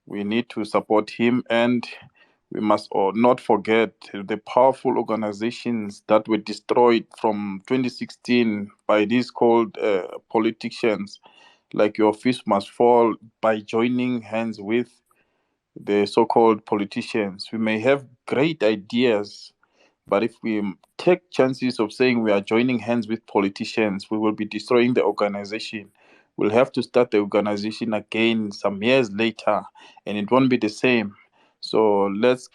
we need to support him, and we must not forget the powerful organizations that were destroyed from 2016 by these called politicians. Like your fist must fall by joining hands with the so-called politicians. We may have great ideas, But if we take chances of saying we are joining hands with politicians, we will be destroying the organization. We'll have to start the organization again some years later, and it won't be the same. So let's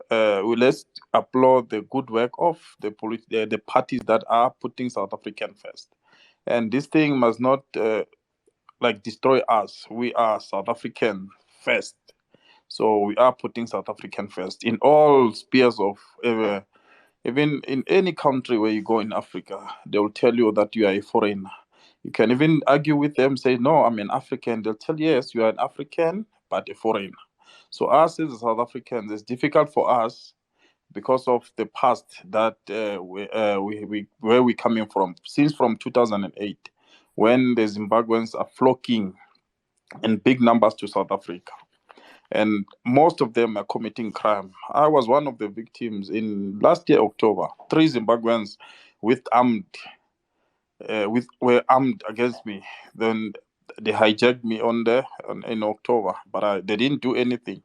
let's applaud the good work of the parties that are putting South African first. And this thing must not destroy us. We are South African first. So we are putting South African first in all spheres of even in any country where you go in Africa, they will tell you that you are a foreigner. You can even argue with them, say, no, I'm an African. They'll tell you, yes, you are an African, but a foreigner. So us as South Africans, it's difficult for us because of the past that where we coming from, since from 2008, when the Zimbabweans are flocking in big numbers to South Africa. And most of them are committing crime. I was one of the victims in last year, October. 3 Zimbabweans were armed against me. Then they hijacked me in October, but they didn't do anything.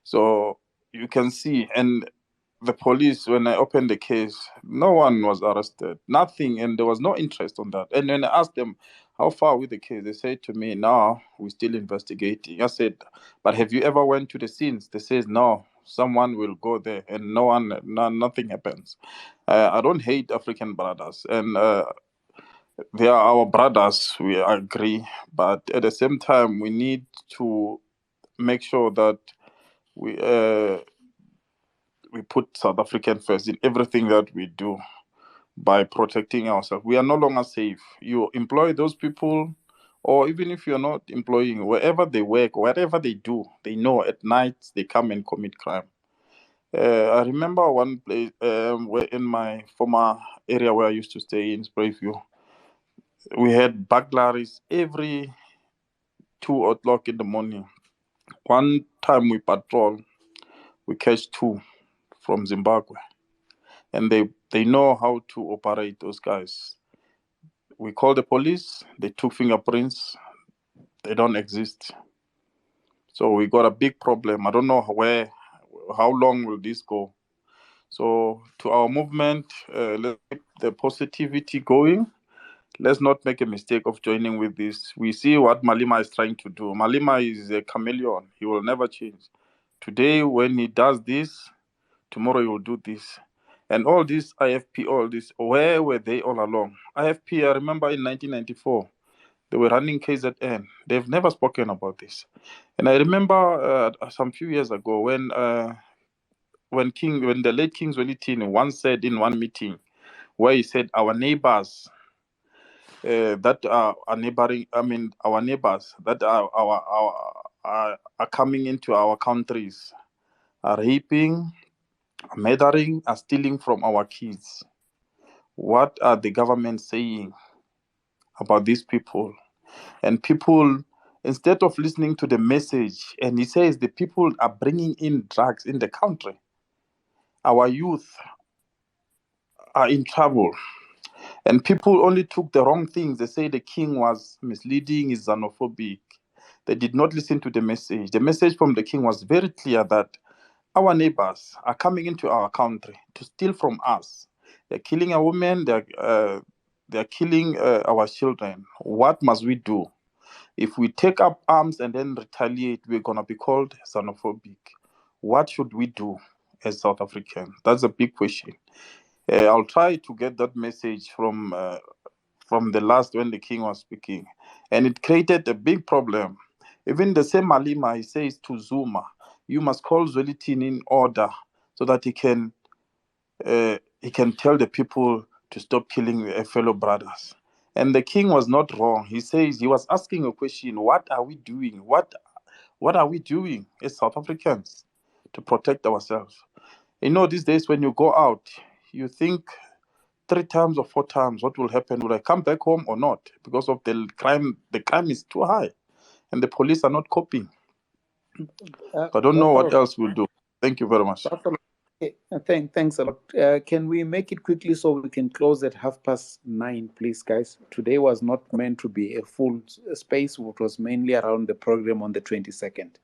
So you can see, and the police, when I opened the case, no one was arrested, nothing, and there was no interest on that. And when I asked them, how far with the case, they said to me, no, we're still investigating. I said, but have you ever went to the scenes? They says, no, someone will go there, and nothing happens. I don't hate African brothers, and they are our brothers, we agree, but at the same time, we need to make sure that we put South African first in everything that we do by protecting ourselves. We are no longer safe. You employ those people, or even if you're not employing, wherever they work, whatever they do, they know at night they come and commit crime. I remember one place where in my former area where I used to stay in Sprayview, we had burglaries every 2 o'clock in the morning. One time we patrol, we catch 2 from Zimbabwe, and they know how to operate those guys. We called the police, they took fingerprints, they don't exist. So we got a big problem. I don't know how long will this go. So to our movement, let's keep the positivity going. Let's not make a mistake of joining with this. We see what Malema is trying to do. Malema is a chameleon. He will never change. Today, when he does this, tomorrow he will do this. And all this IFP, all this, where were they all along? IFP, I remember in 1994, they were running KZN. They've never spoken about this. And I remember some few years ago when the late King Zwelithini once said in one meeting, where he said our neighbors that are neighboring, our neighbors that are coming into our countries are raping, murdering, are stealing from our kids. What are the government saying about these people? And people, instead of listening to the message, and he says the people are bringing in drugs in the country. Our youth are in trouble. And people only took the wrong things. They say the king was misleading, is xenophobic. They did not listen to the message. The message from the king was very clear that our neighbors are coming into our country to steal from us. They're killing our women, they're killing our children. What must we do? If we take up arms and then retaliate, we're going to be called xenophobic. What should we do as South Africans? That's a big question. I'll try to get that message from the last when the king was speaking. And it created a big problem. Even the same Malema, he says to Zuma, you must call Zwelithini in order so that he can tell the people to stop killing their fellow brothers. And the king was not wrong. He says he was asking a question, what are we doing? What are we doing as South Africans to protect ourselves? These days when you go out, you think 3 times or 4 times what will happen. Will I come back home or not? Because of the crime. The crime is too high and the police are not coping. I don't know what else we'll do. Thank you very much. Thanks a lot. Can we make it quickly so we can close at 9:30, please, guys? Today was not meant to be a full space. It was mainly around the program on the 22nd.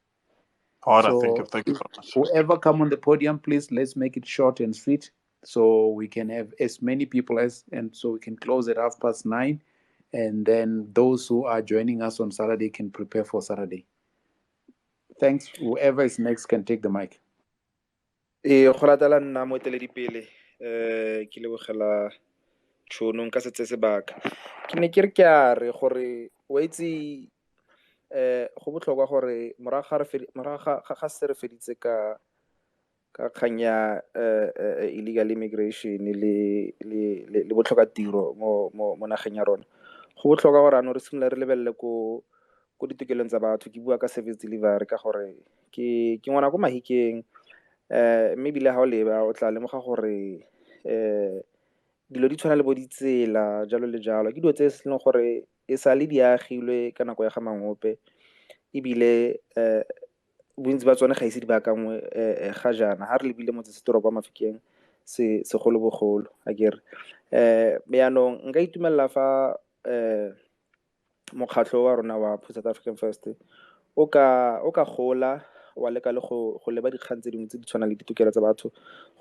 All right, thank you very much. Whoever come on the podium, please, let's make it short and sweet. so we can have as many people and so we can close at 9:30, and then those who are joining us on Saturday can prepare for Saturday. Thanks. Whoever is next can take the mic. Go latela nna moeteledipele ke lebogela tšhono nka setse sebaka ke ne ke re ke a re gore o itse go botlhokwa gore morago ga se re feditse ka kgang ya illegal immigration le botlhokatiro mo nageng ya rona, go botlhokwa gore ano re simolola re lebelele ko ditokelong tsa batho. Ke bua ka service delivery ka gore ke ngwana ko Mahikeng, mme ebile ga o leba o tla lemoga gore dilo di tshwana le bo ditsela jalo le jalo ke dilo tse se leng gore e sa le di agilwe ka nako ya ga Mangope, ebile bontsi ba tsone ga ise di baakangwe ga jaana ga re lebile motsesetoropo wa Mafikeng segolobogolo a kere yaanong nka itumelela fa mokgatlho wa rona wa South African First o ka gola wa leka le go leba dikgang tse dingwe tse di tshwanang le ditokelo tsa batho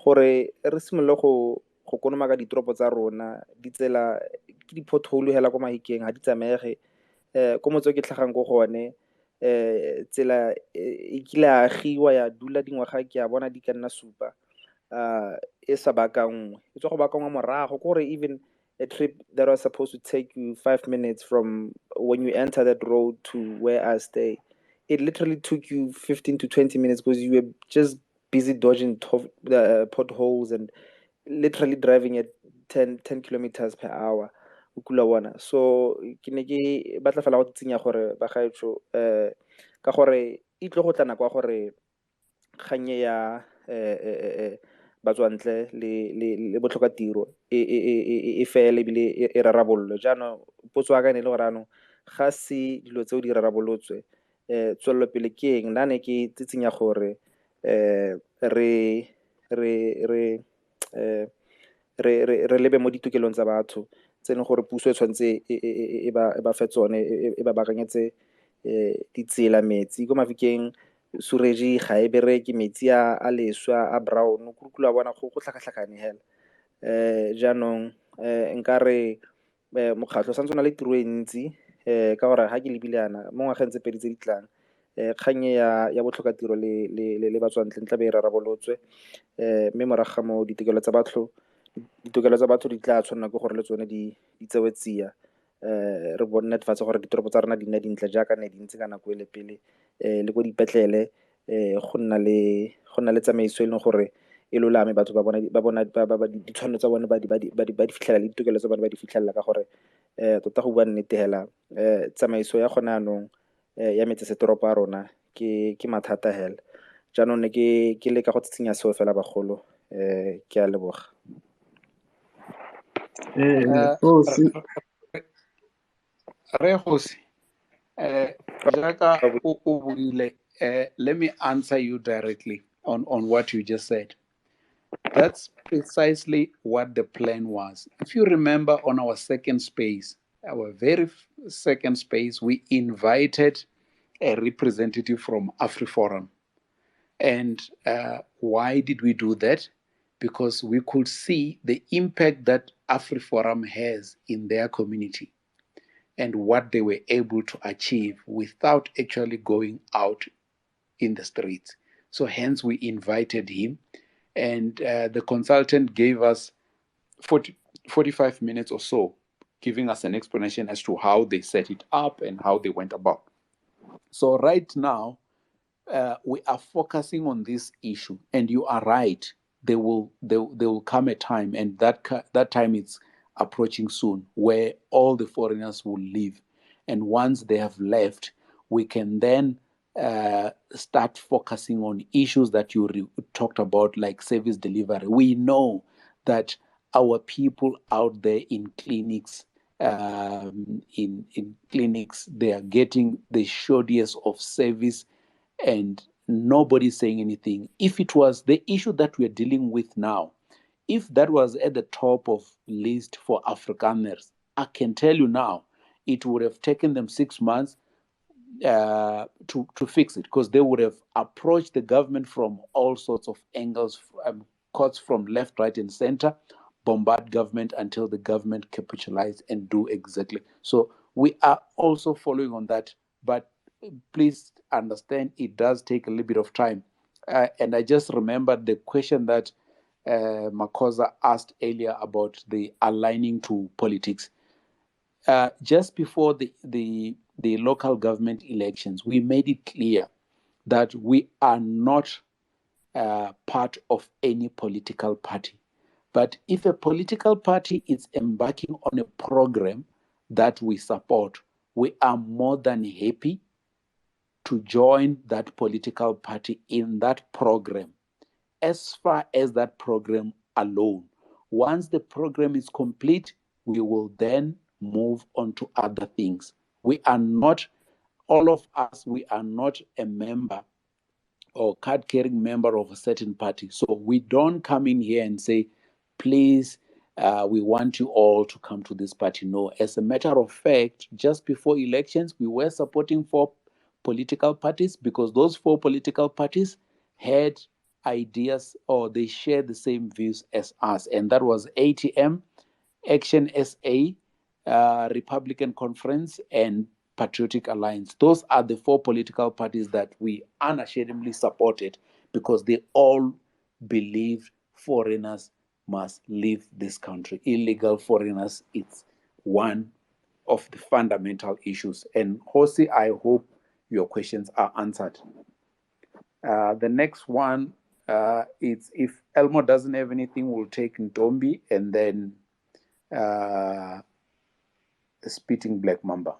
gore re simolole go konomaka ditoropo tsa rona. Ditsela ke di-pothole hela ko Mahikeng ga di tsamaege, ko motse o ke tlhagang ko gone tsela e kile a agiwa ya dula dingwaga ke a bona di ka nna supa e sa baakangwe, e tswa go baakangwa morago gore even a trip that was supposed to take you 5 minutes from when you enter that road to where I stay, it literally took you 15 to 20 minutes because you were just busy dodging potholes and literally driving at 10 kilometers per hour. So ke ne ke batla fela go tsenya gore ba gaetsho ka gore e tle go tla nako gore kganye ya batswantle le botlhokatiro e fele ebile e rarabololwe. Jaanong potso ya ka ne le gore anong ga se dilo tseo di rarabolotswe tswelelopele ke eng. Nna ne ke tsitsenya gore re lebe mo ditokelong tsa batho tse leng gore puso e tshwanetse e ba fe tsone, e ba baakanyetse ditsela, metsi ko Mafikeng surege ga e bereke, metsi a leswa a brown kurukula bona go tlhakatlhakane hela. Jaanong nkare mokgatlho sa ntse o na le tiro e ntsi ka gore ga ke lebile yana mo ngwageng tse pedi tse di tlang kganye ya botlhokatiro le batswantle tla be e rarabolotswe, mme morago ga mo ditokelo tsa batho di tla tshwanela ke gore le tsone di tsewe tsia. Re bone netefatsa gore ditoropo tsa rona di nna dintle jaaka ne di ntse ka nako e le pele, le ko dipetlele go nna le tsamaiso e leng gore e lolame, batho ba bona ditshwanelo tsa bone ba di fitlhela le ditokelo tsa bone ba di fitlhelela, ka gore tota go bua nnete hela tsamaiso ya gone anong ya metsesetoropo a rona ke mathata hela. Jaanong ne ke leka go tsenya seo fela bagolo, ke a leboga. Let me answer you directly on what you just said. That's precisely what the plan was. If you remember, on our second space, our very second space, we invited a representative from AfriForum. And why did we do that? Because we could see the impact that AfriForum has in their community and what they were able to achieve without actually going out in the streets. So hence we invited him, and the consultant gave us 45 minutes or so, giving us an explanation as to how they set it up and how they went about. So right now, we are focusing on this issue, and you are right. There will come a time, and that time is approaching soon, where all the foreigners will leave, and once they have left, we can then start focusing on issues that you talked about, like service delivery. We know that our people out there in clinics, in clinics, they are getting the shortage of service, and nobody's saying anything. If it was the issue that we're dealing with now, if that was at the top of list for Afrikaners, I can tell you now, it would have taken them 6 months to fix it, because they would have approached the government from all sorts of angles, courts from left, right, and center, bombard government until the government capitalize and do exactly. So we are also following on that, but please understand it does take a little bit of time. And I just remembered the question that Makosa asked earlier about the aligning to politics. Just before the local government elections, we made it clear that we are not part of any political party. But if a political party is embarking on a program that we support, we are more than happy to join that political party in that program, as far as that program alone. Once the program is complete, we will then move on to other things. We are not, all of us, we are not a member or card-carrying member of a certain party. So we don't come in here and say, please, we want you all to come to this party. No, as a matter of fact, just before elections, we were supporting 4 political parties because those 4 political parties had ideas or they share the same views as us. And that was ATM, Action SA, Republican Conference, and Patriotic Alliance. Those are the 4 political parties that we unashamedly supported because they all believe foreigners must leave this country. Illegal foreigners, it's one of the fundamental issues. And Hosi, I hope your questions are answered. The next one is if Elmo doesn't have anything, we'll take Ntombi and then Spitting Black Mamba.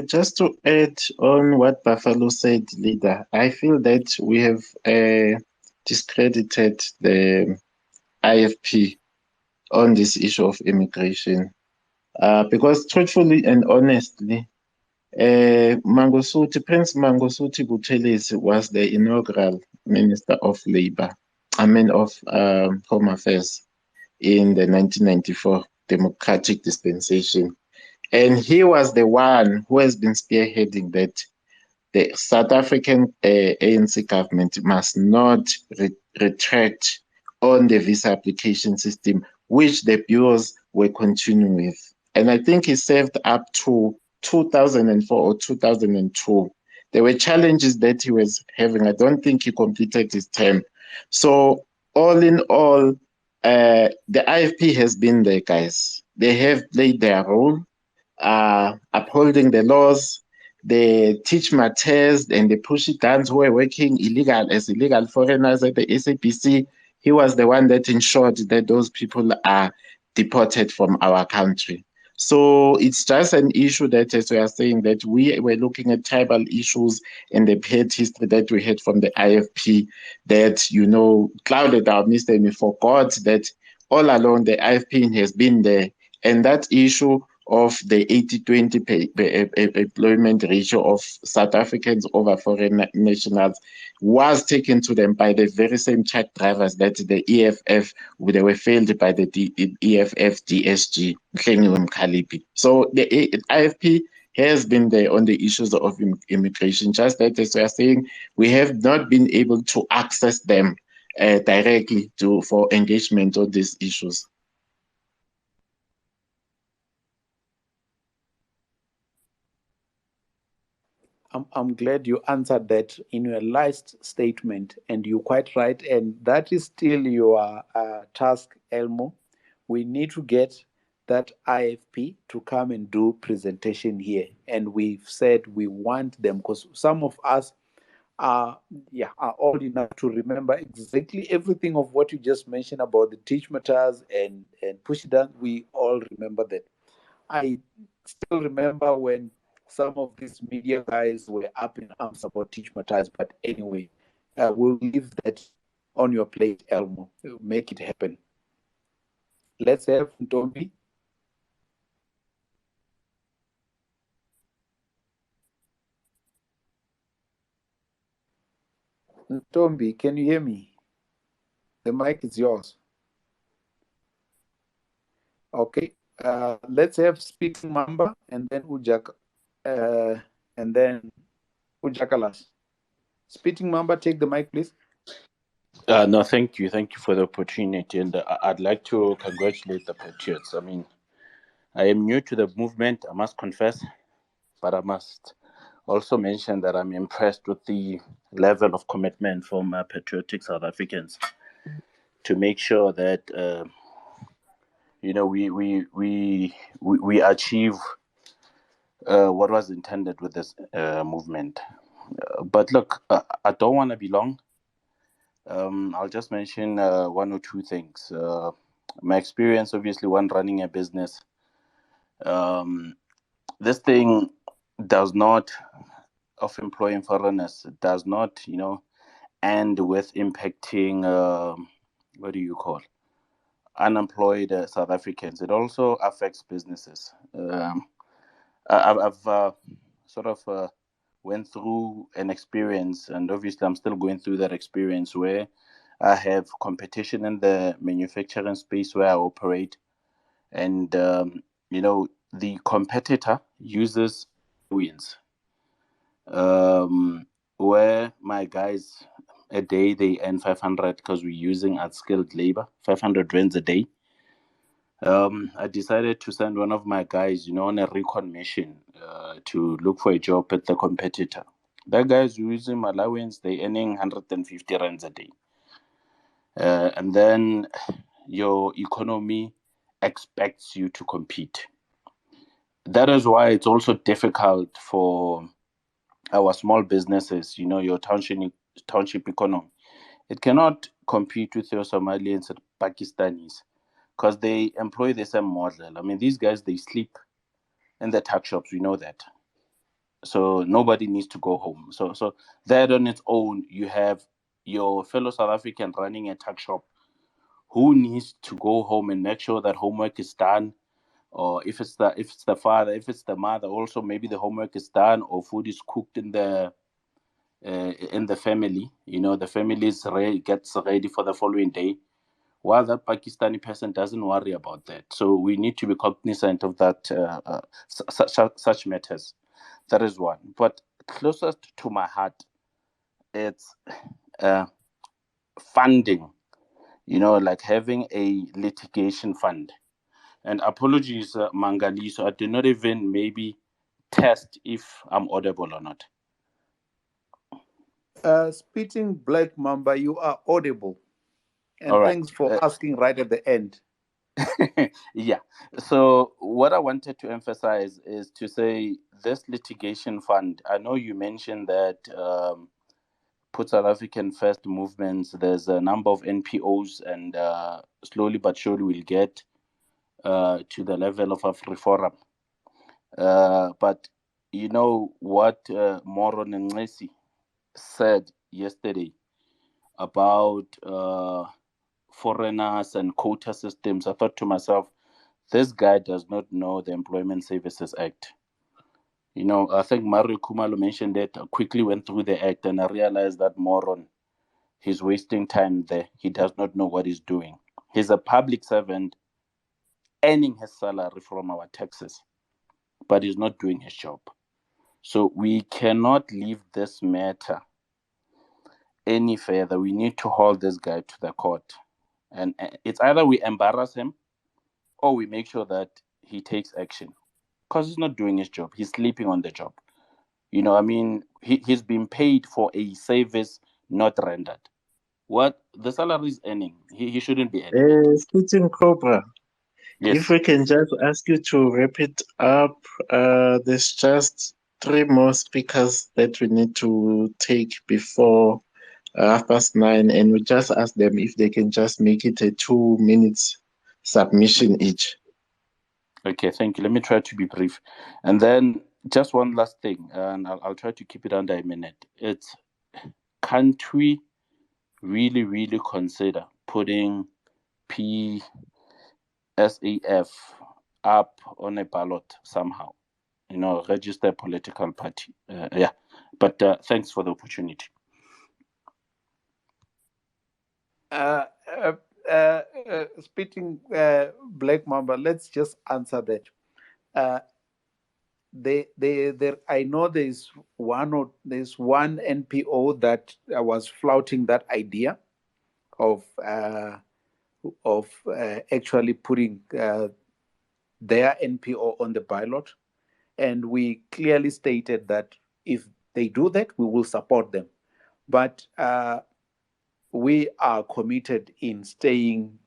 Just to add on what Buffalo said, leader, I feel that we have discredited the IFP on this issue of immigration. Because truthfully and honestly, Prince Mangosuthu Buthelezi was the inaugural Minister of Labor, of Home Affairs in the 1994 Democratic Dispensation. And he was the one who has been spearheading that the South African ANC government must not retract on the visa application system, which the bureaus were continuing with. And I think he served up to 2004 or 2002. There were challenges that he was having. I don't think he completed his term. So all in all, the IFP has been there, guys. They have played their role, upholding the laws. They teach matters and they push it down who were working as illegal foreigners at the SABC. He was the one that ensured that those people are deported from our country. So it's just an issue that, as we are saying, that we were looking at tribal issues and the paid history that we had from the IFP that, clouded our mist, and we forgot that all along the IFP has been there. And that issue of the 80-20 employment ratio of South Africans over foreign nationals was taken to them by the very same truck drivers that the EFF, they were failed by the EFF DSG. So the IFP has been there on the issues of immigration, just that, as we are saying, we have not been able to access them directly for engagement on these issues. I'm glad you answered that in your last statement, and you're quite right. And that is still your task, Elmo. We need to get that IFP to come and do presentation here. And we've said we want them because some of us are old enough to remember exactly everything of what you just mentioned about the teach matters and push it down. We all remember that. I still remember when some of these media guys were up in arms about teach matters, but anyway, we'll leave that on your plate, Elmo. Make it happen. Let's have Ntombi. Ntombi, can you hear me? The mic is yours. Okay. Let's have Speaking Mamba and then Ujakalas. Speaking Mamba, take the mic, please. No, thank you. Thank you for the opportunity. And I'd like to congratulate the Patriots. I mean, I am new to the movement, I must confess, but I must also mention that I'm impressed with the level of commitment from patriotic South Africans to make sure that, we achieve what was intended with this movement. But look, I don't want to be long. I'll just mention one or two things. My experience, obviously, one running a business. Um, this thing does not, of employing foreigners, does not, end with impacting, what do you call, unemployed South Africans. It also affects businesses. I've sort of went through an experience, and obviously I'm still going through that experience where I have competition in the manufacturing space where I operate, and the competitor uses wins. Where my guys a day they earn 500 because we're using unskilled labor, 500 rands a day. I decided to send one of my guys, on a recon mission to look for a job at the competitor. That guy's using Malawians, they earning 150 rands a day. And then your economy expects you to compete. That is why it's also difficult for our small businesses, your township economy. It cannot compete with your Somalians and Pakistanis because they employ the same model. I mean, these guys, they sleep in the tuck shops. We know that. So nobody needs to go home. So that on its own, you have your fellow South African running a tuck shop who needs to go home and make sure that homework is done, or if it's the father, if it's the mother, also maybe the homework is done or food is cooked in the family. The family gets ready for the following day, while that Pakistani person doesn't worry about that. So we need to be cognizant of that, such matters. That is one. But closest to my heart, it's uh, funding. Like having a litigation fund. And apologies, Mangali. So I did not even maybe test if I'm audible or not. Spitting Black Mamba, you are audible. And All right. thanks for asking right at the end. Yeah. So what I wanted to emphasize is to say this litigation fund. I know you mentioned that Put South African First movements. There's a number of NPOs, and slowly but surely we'll get to the level of AfriForum. But you know what Moron Ngesi said yesterday about foreigners and quota systems. I thought to myself, this guy does not know the Employment Services Act. I think Mario Kumalo mentioned it, quickly went through the act, and I realized that moron, he's wasting time there. He does not know what he's doing. He's a public servant earning his salary from our taxes, but he's not doing his job. So we cannot leave this matter any further. We need to hold this guy to the court. And it's either we embarrass him or we make sure that he takes action, because he's not doing his job. He's sleeping on the job. He's been paid for a service not rendered. What the salary is earning, he shouldn't be earning. Speaking Cobra, Yes. if we can just ask you to wrap it up, there's just 3 more speakers that we need to take before 9:30, and we just ask them if they can just make it a 2 minutes submission each. Okay, thank you. Let me try to be brief. And then just one last thing, and I'll try to keep it under a minute. It's, can't we really, really consider putting PSAF up on a ballot somehow? Register a political party. Yeah. But thanks for the opportunity. Spitting Black Mamba, let's just answer that. I know there's one NPO that was flouting that idea, of actually putting their NPO on the ballot. And we clearly stated that if they do that, we will support them. But we are committed in staying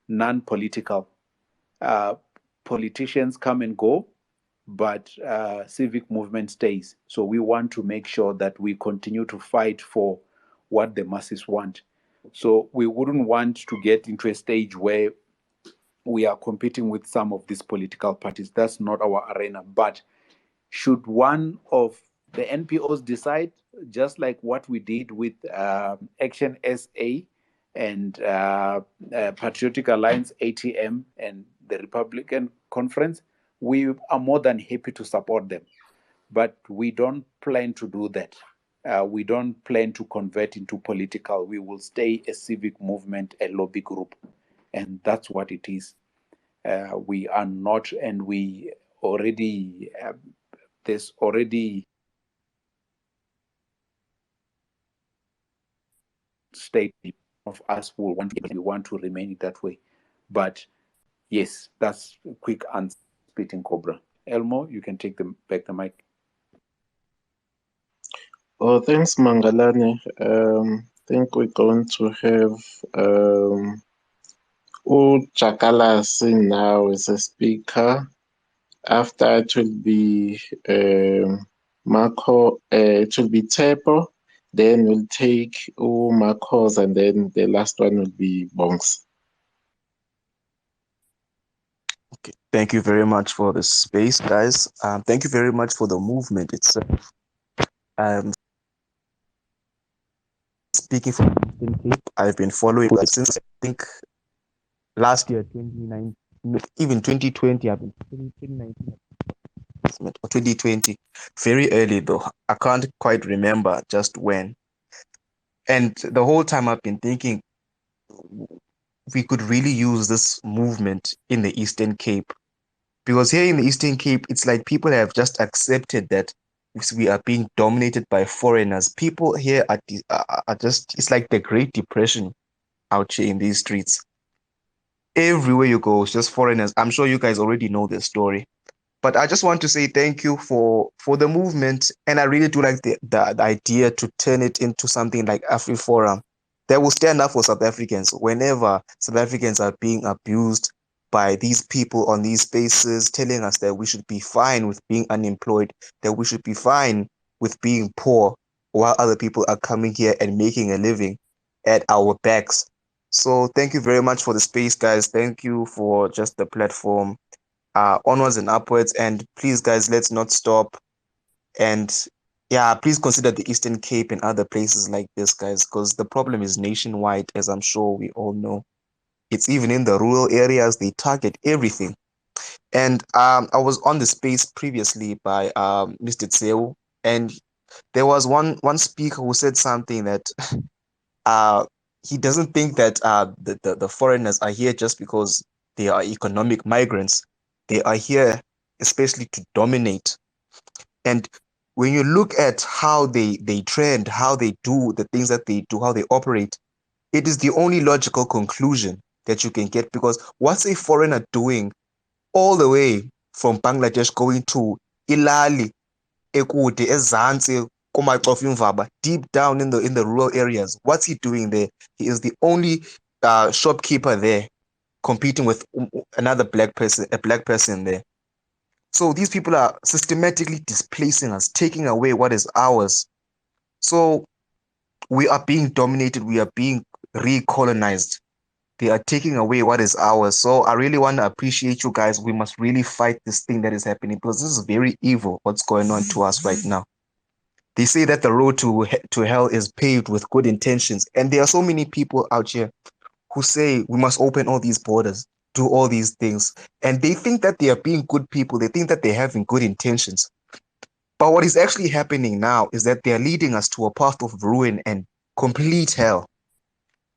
non-political. Politicians come and go, but civic movement stays. So we want to make sure that we continue to fight for what the masses want. So we wouldn't want to get into a stage where we are competing with some of these political parties. That's not our arena. But should one of the NPOs decide, just like what we did with Action SA and Patriotic Alliance ATM and the Republican Conference, we are more than happy to support them. But we don't plan to do that. We don't plan to convert into political. We will stay a civic movement, a lobby group. And that's what it is. We are not, and we already, there's already state of us who want to remain that way. But yes, that's a quick answer, Splitting Cobra. Elmo, you can take back the mic. Oh, thanks, Mangalani. I think we're going to have Chakalasi now as a speaker. After it will be Marco, it will be Tepo. Then we'll take Marcos, and then the last one will be Bongs. Okay, thank you very much for the space, guys. Thank you very much for the movement itself. Speaking from Eastern Cape, I've been following since I think last year, 2019, even 2020. I've been 2019 or 2020, very early though. I can't quite remember just when. And the whole time I've been thinking we could really use this movement in the Eastern Cape. Because here in the Eastern Cape, it's like people have just accepted that we are being dominated by foreigners. People here are just, it's like the Great Depression out here in these streets. Everywhere you go, it's just foreigners. I'm sure you guys already know the story. But I just want to say thank you for the movement. And I really do like the idea to turn it into something like AfriForum that will stand up for South Africans whenever South Africans are being abused by these people on these spaces, telling us that we should be fine with being unemployed, that we should be fine with being poor, while other people are coming here and making a living at our backs. So thank you very much for the space, guys. Thank you for just the platform. Onwards and upwards. And please, guys, let's not stop. And yeah, please consider the Eastern Cape and other places like this, guys, because the problem is nationwide, as I'm sure we all know. It's even in the rural areas, they target everything. And I was on the space previously by Mr. Tseu, and there was one speaker who said something that he doesn't think that the foreigners are here just because they are economic migrants. They are here especially to dominate. And when you look at how they trend, how they do the things that they do, how they operate, it is the only logical conclusion that you can get, because what's a foreigner doing all the way from Bangladesh going to Ilali, Ekude, Ezansi, Komachofimvaba, deep down in the rural areas? What's he doing there? He is the only shopkeeper there, competing with another black person there. So these people are systematically displacing us, taking away what is ours. So we are being dominated, we are being recolonized. They are taking away what is ours. So I really want to appreciate you guys. We must really fight this thing that is happening, because this is very evil, what's going on to us right now. They say that the road to hell is paved with good intentions. And there are so many people out here who say we must open all these borders, do all these things. And they think that they are being good people. They think that they're having good intentions. But what is actually happening now is that they're leading us to a path of ruin and complete hell.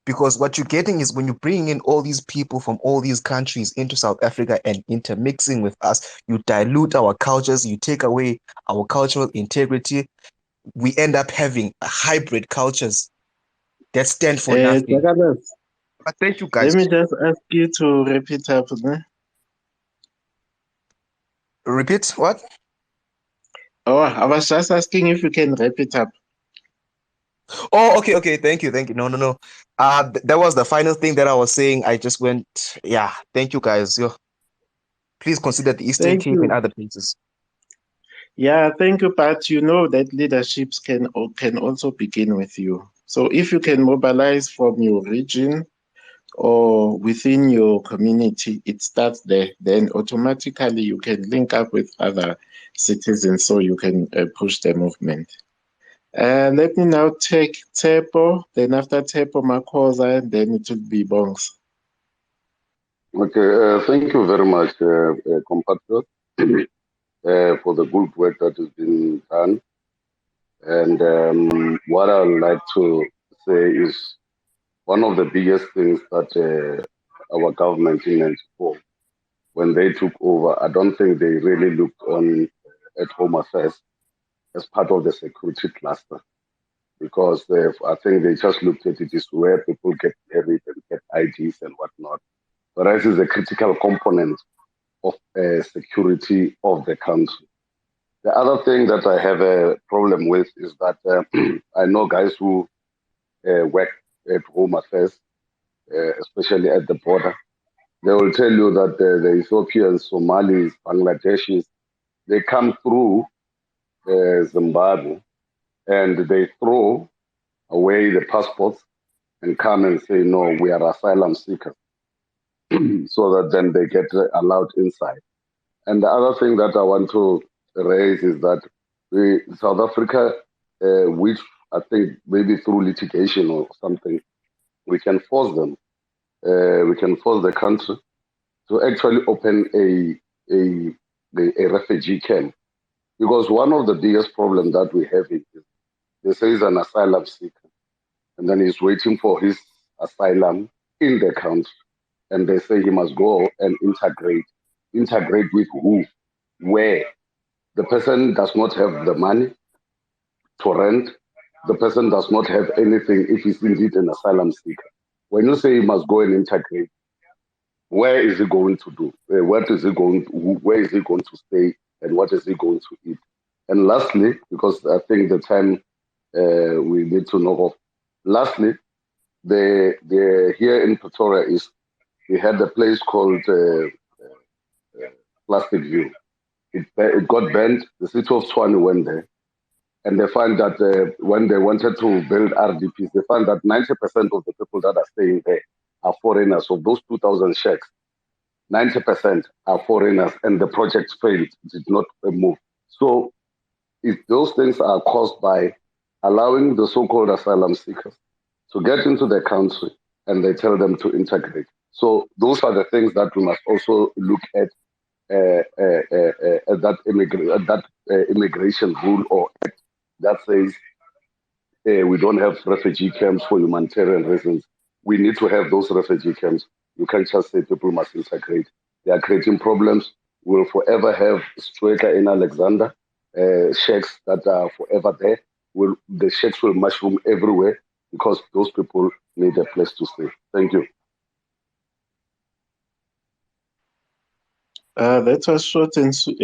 Because what you're getting is, when you're bringing in all these people from all these countries into South Africa and intermixing with us, you dilute our cultures, you take away our cultural integrity. We end up having hybrid cultures. that stand for nothing. Jacobus, But thank you guys. let me just ask you to repeat up. Ne? Repeat what? Oh, I was just asking if you can wrap it up. Oh, okay. Thank you. No. That was the final thing that I was saying. I just went, yeah. Thank you guys. Yo, please consider the Eastern Thank Cape and you. other places. Yeah, thank you. But you know that leaderships can also begin with you. So if you can mobilize from your region or within your community, it starts there. Then automatically you can link up with other citizens so you can push the movement. Let me now take Tepo, then after Tepo, Makosa, and then it will be Bongs. Okay, thank you very much, compatriot, for the good work that has been done. And what I would like to say is one of the biggest things that our government in 94, when they took over, I don't think they really looked on at Home Affairs as part of the security cluster, because I think they just looked at it as where people get married and get IDs and whatnot. Whereas it's a critical component of security of the country. The other thing that I have a problem with is that I know guys who work at Home Affairs, especially at the border. They will tell you that the Ethiopians, Somalis, Bangladeshis, they come through Zimbabwe and they throw away the passports and come and say, no, we are asylum seekers, so that then they get allowed inside. And the other thing that I want to raise is that South Africa, which I think maybe through litigation or something, we can force them, we can force the country to actually open a refugee camp. Because one of the biggest problems that we have is they say he's an asylum seeker, and then he's waiting for his asylum in the country, and they say he must go and integrate. Integrate with who? Where? The person does not have the money to rent. The person does not have anything if he's indeed an asylum seeker. When you say he must go and integrate, where is he going to do? What is he going? Where is he going to stay? And what is he going to eat? And lastly, because I think the time we need to know of. Lastly, the here in Pretoria is we had a place called Plastic View. It got banned. The city of Tshwane went there, and they find that when they wanted to build RDPs, they found that 90% of the people that are staying there are foreigners. Of those 2,000 shacks, 90% are foreigners, and the project failed, did not move. So if those things are caused by allowing the so-called asylum seekers to get into the country and they tell them to integrate. So those are the things that we must also look at that immigration rule or act that says we don't have refugee camps for humanitarian reasons. We need to have those refugee camps. You can't just say people must integrate. They are creating problems. We'll forever have Striker in Alexander, sheikhs that are forever there. The sheikhs will mushroom everywhere because those people need a place to stay. Thank you. That was short and sweet,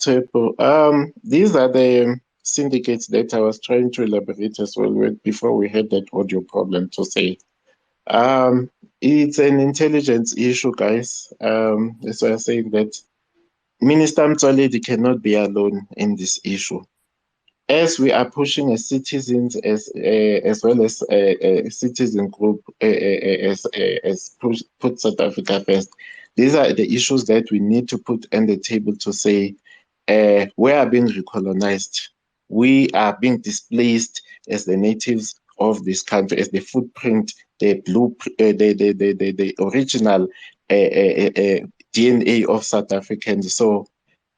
Tepo. These are the syndicates that I was trying to elaborate as well before we had that audio problem to say. It's an intelligence issue, guys. That's why I'm saying that Minister Mtsoaledi cannot be alone in this issue. As we are pushing as citizens, as well as a citizen group, put South Africa first. These are the issues that we need to put on the table to say we are being recolonized. We are being displaced as the natives of this country, as the footprint, the original DNA of South Africans. So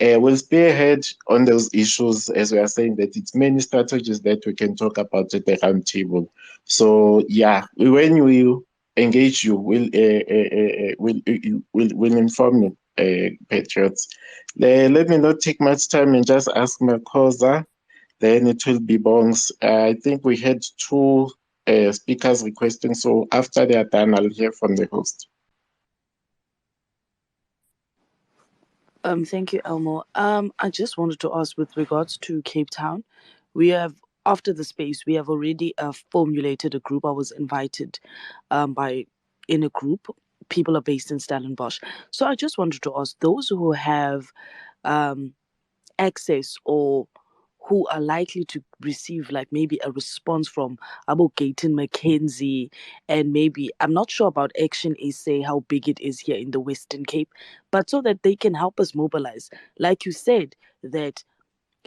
we'll spearhead on those issues, as we are saying that it's many strategies that we can talk about at the round table. So yeah, when we engage you, we'll inform you, Patriots. Let me not take much time and just ask Makosa. Then it will be Bongs. I think we had two speakers requesting. So after they are done, I'll hear from the host. Thank you, Elmo. I just wanted to ask with regards to Cape Town, we have after the space we have already formulated a group. I was invited by in a group. People are based in Stellenbosch, so I just wanted to ask those who have um, access or who are likely to receive like maybe a response from Abo Gayton Mackenzie and maybe I'm not sure about Action SA how big it is here in the Western Cape, but so that they can help us mobilize. Like you said, that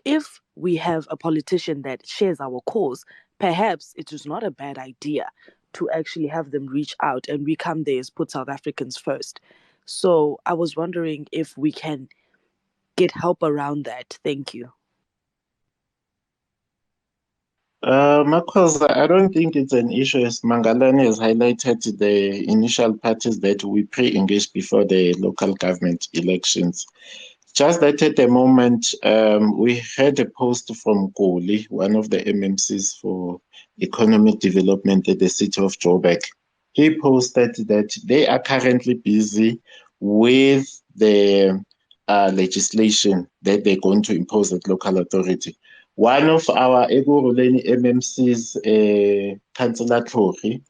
if we have a politician that shares our cause, perhaps it is not a bad idea to actually have them reach out and we come there as put South Africans first. So I was wondering if we can get help around that. Thank you. Marcos, I don't think it's an issue as Mangalani has highlighted the initial parties that we pre-engaged before the local government elections. Just that at the moment, we had a post from Koli, one of the MMCs for economic development at the city of Joburg. He posted that they are currently busy with the legislation that they're going to impose at local authority. One of our Egoroleni MMCs, Councillor Tlhori,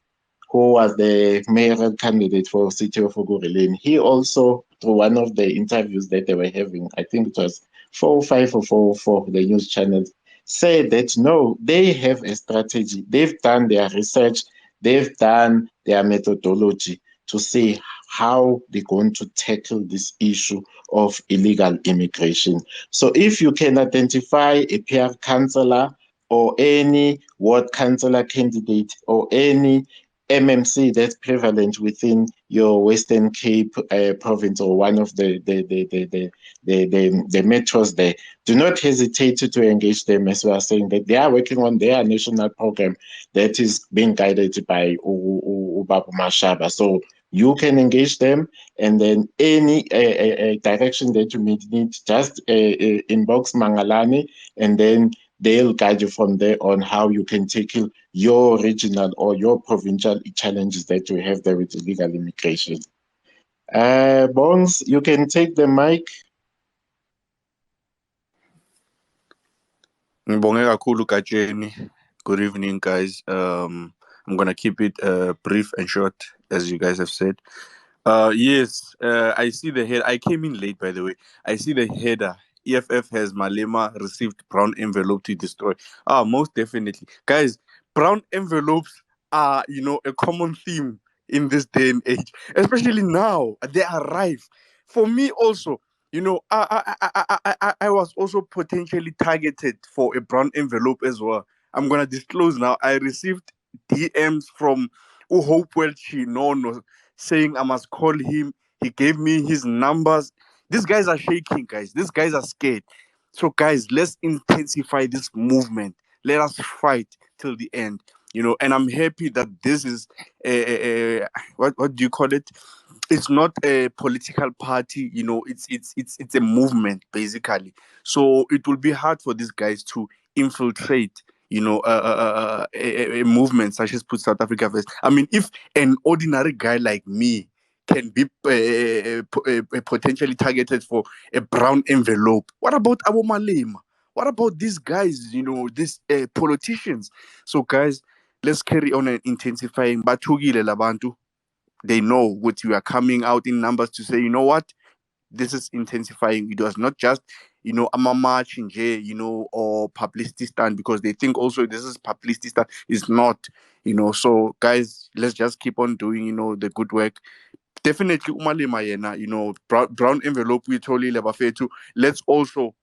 who was the mayoral candidate for city of Ogoreleni, he also, through one of the interviews that they were having, I think it was 405 or 404, the news channels, said that no, they have a strategy. They've done their research, they've done their methodology to see how they're going to tackle this issue of illegal immigration. So if you can identify a PR councillor or any ward councillor candidate or any MMC that's prevalent within your Western Cape province or one of the metros there, do not hesitate to engage them, as we are saying that they are working on their national program that is being guided by Ubabu Mashaba. So you can engage them, and then any direction that you may need, just inbox Mangalani, and then they'll guide you from there on how you can tackle your regional or your provincial challenges that you have there with illegal immigration. Bongs, you can take the mic. Ngibonge kakhulu Katsheni. Good evening, guys. I'm gonna keep it brief and short, as you guys have said. Yes, I see the head. I came in late, by the way. I see the header. EFF has Malema received brown envelope to destroy. Most definitely, guys. Brown envelopes are, a common theme in this day and age, especially now. They are rife. For me, also, I was also potentially targeted for a brown envelope as well. I'm gonna disclose now. I received DMs from Uhopewell Chinono saying I must call him. He gave me his numbers. These guys are shaking, guys. These guys are scared. So, guys, let's intensify this movement. Let us fight till the end. And I'm happy that this is what do you call it? It's not a political party. It's a movement basically. So it will be hard for these guys to infiltrate a movement such as Put South Africa First. I mean, if an ordinary guy like me can be potentially targeted for a brown envelope, what about Abu Malema? What about these guys, these politicians? So, guys, let's carry on and intensifying. Bathukile labantu. They know what you are coming out in numbers to say, you know what? This is intensifying. It was not just, I'm a march in J, or publicity stand, because they think also this is publicity stand. It's not, So, guys, let's just keep on doing, the good work. Definitely, Umalema yena, brown envelope, we totally too. Let's also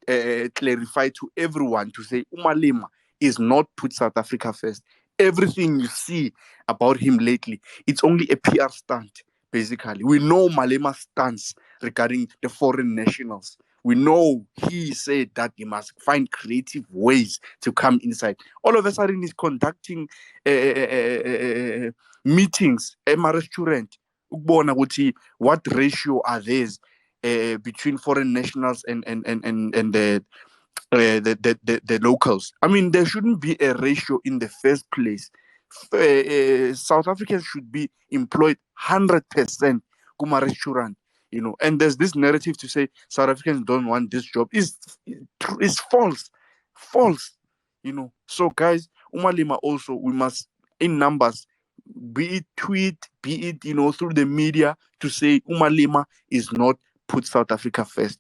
clarify to everyone to say Umalema is not put South Africa first. Everything you see about him lately, it's only a PR stunt, basically. We know Malema's stance regarding the foreign nationals. We know he said that he must find creative ways to come inside. All of a sudden, he's conducting meetings at my restaurant. Ukubona ukuthi what ratio are these between foreign nationals and the locals. I mean, there shouldn't be a ratio in the first place. South Africans should be employed 100% kuma restaurant, you know. And there's this narrative to say South Africans don't want this job is false, you know. So guys, Umalima also, we must in numbers, be it tweet, be it, you know, through the media, to say Umalima is not put South Africa first.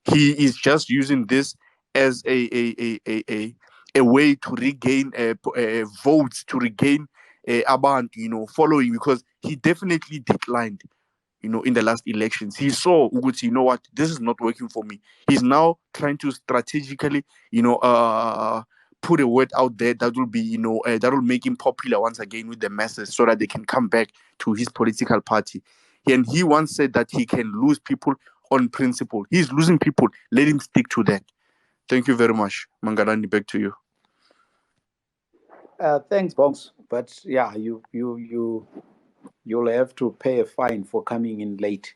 He is just using this as a way to regain votes, to regain Abantu, you know, following, because he definitely declined, you know, in the last elections. He saw Uguti, you know what, this is not working for me. He's now trying to strategically, you know, put a word out there that will be, you know, that will make him popular once again with the masses, so that they can come back to his political party. And he once said that he can lose people on principle. He's losing people. Let him stick to that. Thank you very much. Mangalani, back to you. Thanks, Bongs. But yeah, you'll have to pay a fine for coming in late.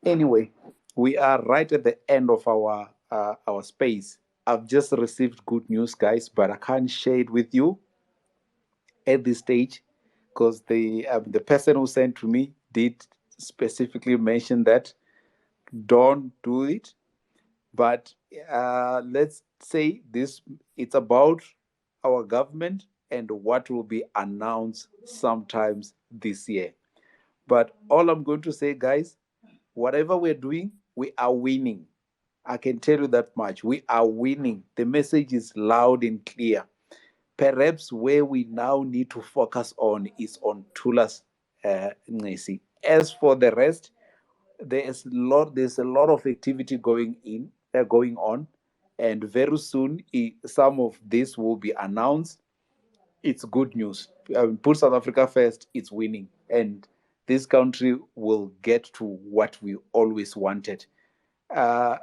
Anyway, we are right at the end of our space. I've just received good news, guys, but I can't share it with you at this stage, because the person who sent to me did specifically mention that don't do it. But let's say this: it's about our government and what will be announced sometimes this year. But all I'm going to say, guys, whatever we're doing, we are winning. I can tell you that much. We are winning. The message is loud and clear. Perhaps where we now need to focus on is on Tula's Ngesi. As for the rest, there's a lot of activity going on, and very soon some of this will be announced. It's good news. Put South Africa first, it's winning, and this country will get to what we always wanted. uh,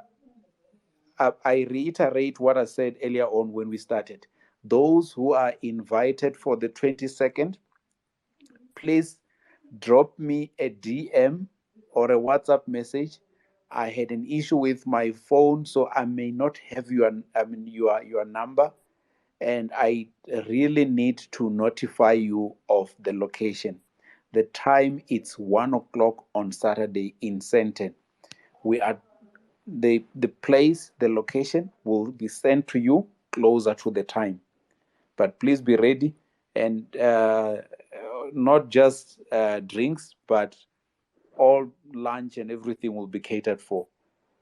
I reiterate what I said earlier on when we started. Those who are invited for the 22nd, please drop me a DM or a WhatsApp message. I had an issue with my phone, so I may not have your number, and I really need to notify you of the location. The time, it's 1 o'clock on Saturday in Sandton. We are the place, the location will be sent to you closer to the time. But please be ready, and not just drinks, but all lunch and everything will be catered for.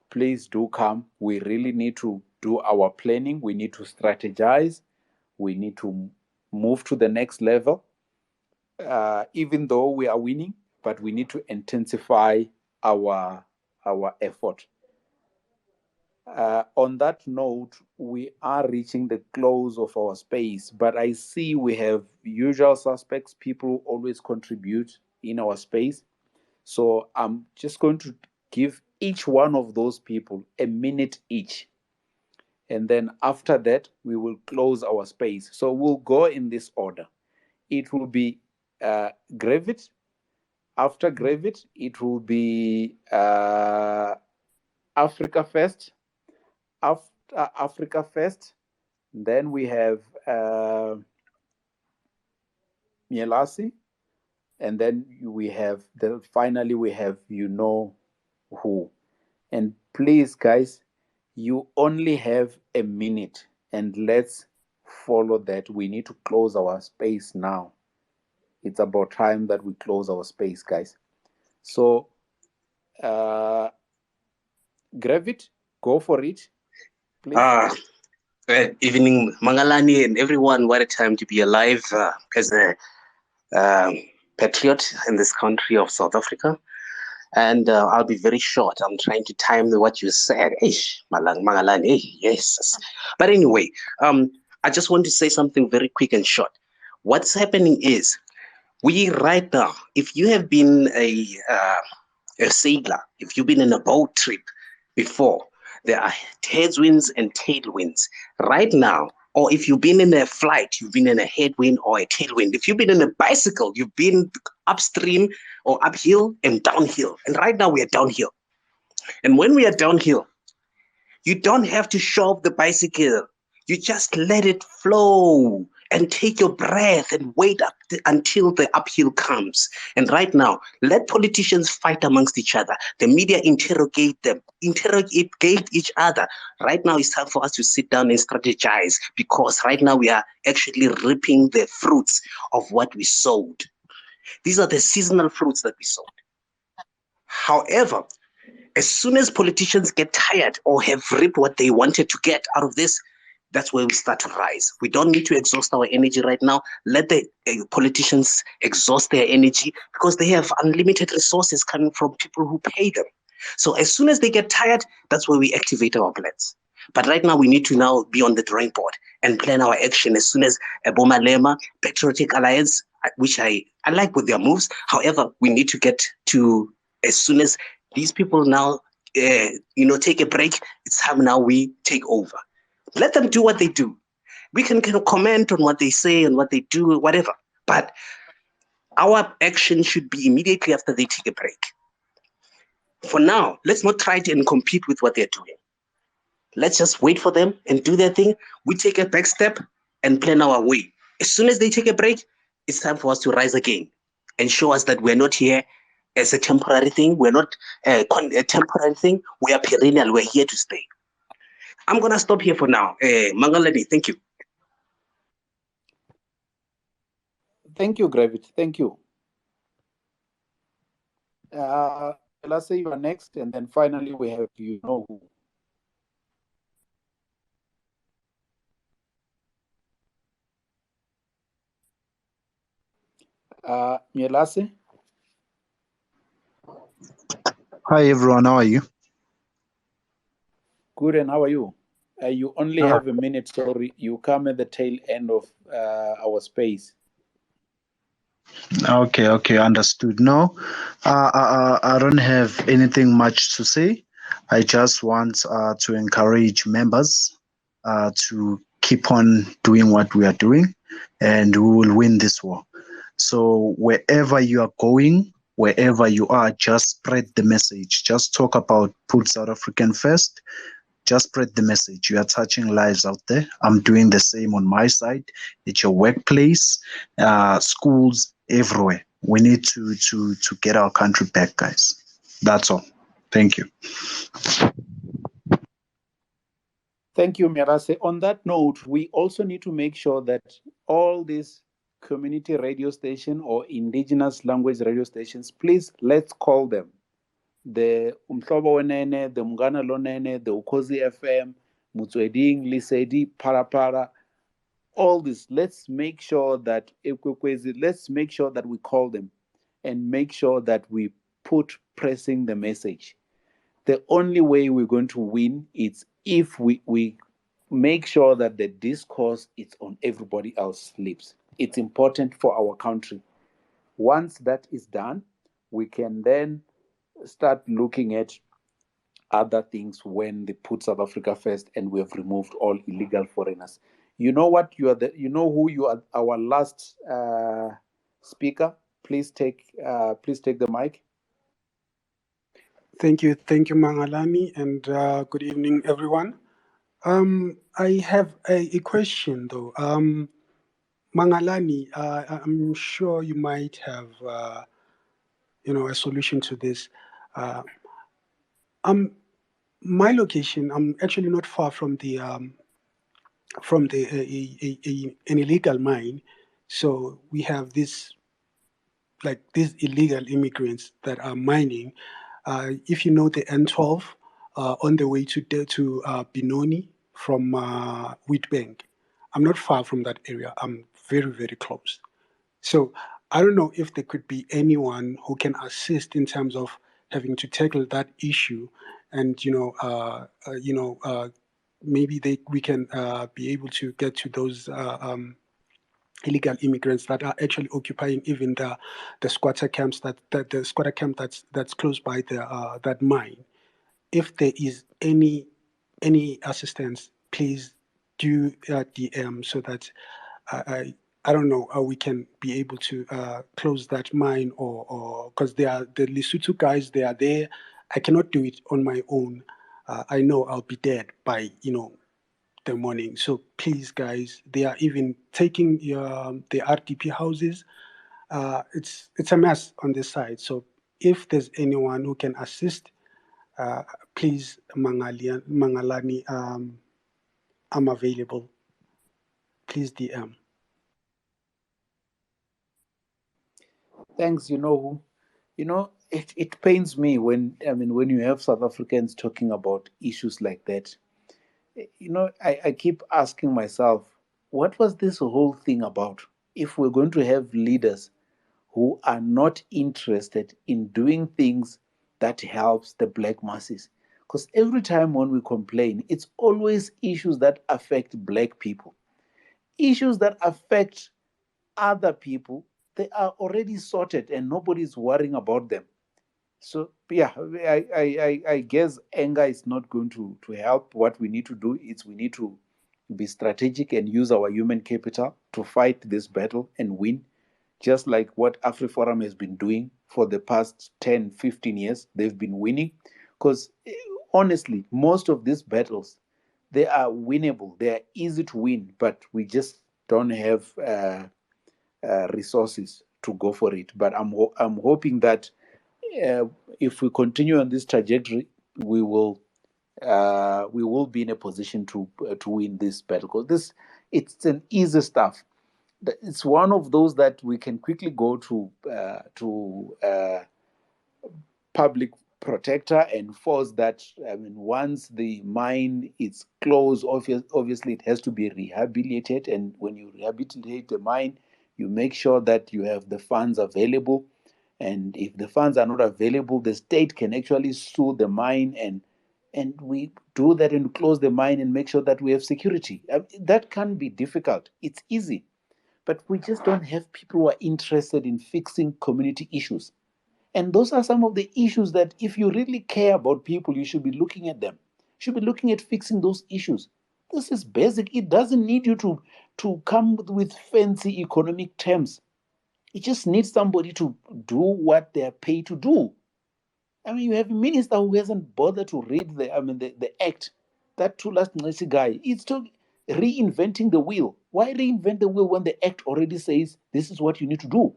Please do come. We really need to do our planning. We need to strategize. We need to move to the next level. Even though we are winning, but we need to intensify our effort. On that note, we are reaching the close of our space, but I see we have usual suspects, people who always contribute in our space. So I'm just going to give each one of those people a minute each. And then after that, we will close our space. So we'll go in this order. It will be Gravit. After Gravit, it will be Africa First. After Africa First, then we have Mielasi, and then finally we have you know who. And please, guys, you only have a minute, and let's follow that. We need to close our space now. It's about time that we close our space, guys. So, Gravit, go for it, please. Evening, Mangalani and everyone. What a time to be alive as a patriot in this country of South Africa. And I'll be very short. I'm trying to time what you said. Mangalani, yes. But anyway, I just want to say something very quick and short. What's happening is, we right now, if you have been a sailor, if you've been in a boat trip before, there are headwinds and tailwinds. Right now, or if you've been in a flight, you've been in a headwind or a tailwind. If you've been in a bicycle, you've been upstream or uphill and downhill. And right now we are downhill. And when we are downhill, you don't have to shove the bicycle. You just let it flow. and take your breath and wait up until the uphill comes. And right now, let politicians fight amongst each other. The media interrogate them, interrogate each other. Right now, it's time for us to sit down and strategize, because right now we are actually reaping the fruits of what we sowed. These are the seasonal fruits that we sowed. However, as soon as politicians get tired or have reaped what they wanted to get out of this, that's where we start to rise. We don't need to exhaust our energy right now. Let the politicians exhaust their energy, because they have unlimited resources coming from people who pay them. So as soon as they get tired, that's where we activate our plans. But right now, we need to now be on the drawing board and plan our action as soon as Malema, Patriotic Alliance, which I like with their moves. However, we need to get to, as soon as these people now, take a break, it's time now we take over. Let them do what they do. We can kind of comment on what they say and what they do, whatever. But our action should be immediately after they take a break. For now, let's not try to compete with what they're doing. Let's just wait for them and do their thing. We take a back step and plan our way. As soon as they take a break, it's time for us to rise again and show us that we're not here as a temporary thing. We're not a temporary thing. We are perennial. We're here to stay. I'm going to stop here for now. Mangalani, thank you. Thank you, Gravity. Thank you. Let's say you are next, and then finally we have you know who. Mielase? Hi everyone, how are you? Good, and how are you? You only have a minute, sorry. You come at the tail end of our space. Okay, understood. No, I don't have anything much to say. I just want to encourage members to keep on doing what we are doing, and we will win this war. So wherever you are going, wherever you are, just spread the message. Just talk about put South African first. Just spread the message. You are touching lives out there. I'm doing the same on my side. At your workplace, schools, everywhere. We need to get our country back, guys. That's all. Thank you. Thank you, Mirase. On that note, we also need to make sure that all these community radio stations or indigenous language radio stations, please, let's call them. The Umhlobo Wenene, the Manganlani, the Ukhozi FM, Motsweding, Lesedi, Parapara, all this. Let's make sure that we call them and make sure that we put pressing the message. The only way we're going to win is if we make sure that the discourse is on everybody else's lips. It's important for our country. Once that is done, we can then start looking at other things when they put South Africa first and we have removed all illegal foreigners. You know what? You know you are. Our last speaker. Please take the mic. Thank you, Mangalani, and good evening, everyone. I have a question though. Mangalani, I'm sure you might have a solution to this. My location, I'm actually not far from an illegal mine. So we have these illegal immigrants that are mining. If you know the N12 on the way to Benoni from Wheatbank, I'm not far from that area. I'm very, very close. So I don't know if there could be anyone who can assist in terms of having to tackle that issue, and maybe we can be able to get to those illegal immigrants that are actually occupying even the squatter camps that the squatter camp that's close by that mine. If there is any assistance, please do DM so that I don't know how we can be able to close that mine, or because they are the Lesotho guys, they are there. I cannot do it on my own. I know I'll be dead by the morning. So please, guys, they are even taking the RDP houses. It's a mess on this side. So if there's anyone who can assist, please, Mangalani, I'm available. Please DM. Thanks. It pains me when you have South Africans talking about issues like that. I keep asking myself, what was this whole thing about? If we're going to have leaders who are not interested in doing things that helps the black masses, because every time when we complain, it's always issues that affect black people, issues that affect other people. They are already sorted and nobody's worrying about them. So yeah, I guess anger is not going to help. What we need to do is we need to be strategic and use our human capital to fight this battle and win, just like what AfriForum has been doing for the past 10, 15 years. They've been winning because honestly, most of these battles, they are winnable. They are easy to win, but we just don't have resources to go for it. But I'm hoping that if we continue on this trajectory, we will be in a position to win this battle. Because it's an easy stuff. It's one of those that we can quickly go to public protector and force that. Once the mine is closed, obviously it has to be rehabilitated. And when you rehabilitate the mine, you make sure that you have the funds available. And if the funds are not available, the state can actually sue the mine, and we do that and close the mine and make sure that we have security. That can be difficult. It's easy, but we just don't have people who are interested in fixing community issues. And those are some of the issues that, if you really care about people, you should be looking at them. You should be looking at fixing those issues. This is basic. It doesn't need you to come with fancy economic terms. It just needs somebody to do what they're paid to do. You have a minister who hasn't bothered to read the act. That Tulas Nesi guy, it's reinventing the wheel. Why reinvent the wheel when the act already says this is what you need to do?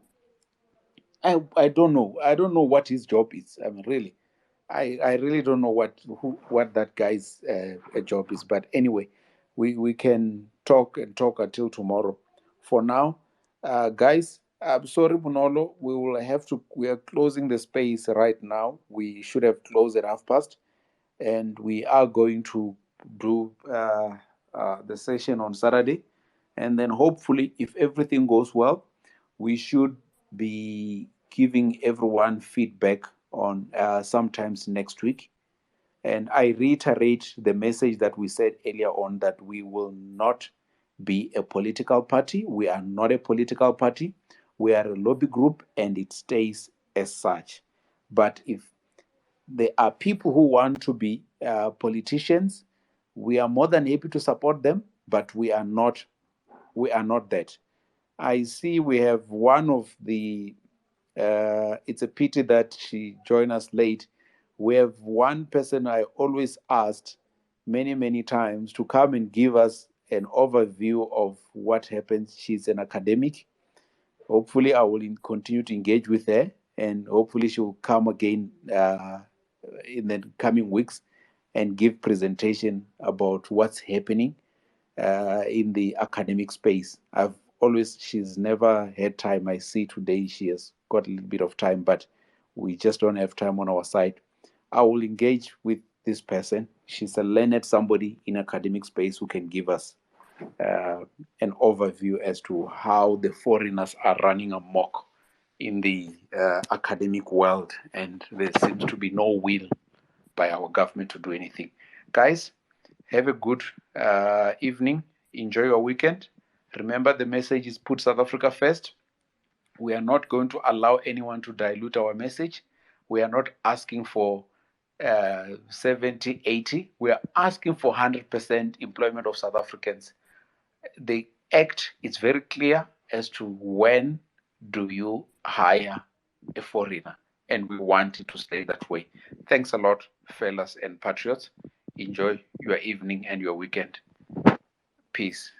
I don't know. I don't know what his job is. Really, I really don't know what that guy's job is. But anyway, we can talk and talk until tomorrow. For now, guys, I'm sorry, Bunolo. We are closing the space right now. We should have closed at past, and we are going to do the session on Saturday, and then hopefully, if everything goes well, we should be giving everyone feedback on sometimes next week. And I reiterate the message that we said earlier on, that we will not be a political party. We are not a political party. We are a lobby group, and it stays as such. But if there are people who want to be politicians, we are more than happy to support them, but we are not that. I see we have one of the it's a pity that she joined us late. We have one person I always asked many times to come and give us an overview of what happens. She's an academic. Hopefully, I will continue to engage with her, and hopefully, she will come again in the coming weeks and give presentation about what's happening in the academic space. She's never had time. I see today she has got a little bit of time, but we just don't have time on our side. I will engage with this person. She's a learned somebody in academic space who can give us an overview as to how the foreigners are running amok in the academic world, and there seems to be no will by our government to do anything. Guys, have a good evening. Enjoy your weekend. Remember, the message is put South Africa first. We are not going to allow anyone to dilute our message. We are not asking for 70, 80. We are asking for 100% employment of South Africans. The act is very clear as to when do you hire a foreigner, and we want it to stay that way. Thanks a lot, fellas and patriots. Enjoy your evening and your weekend. Peace.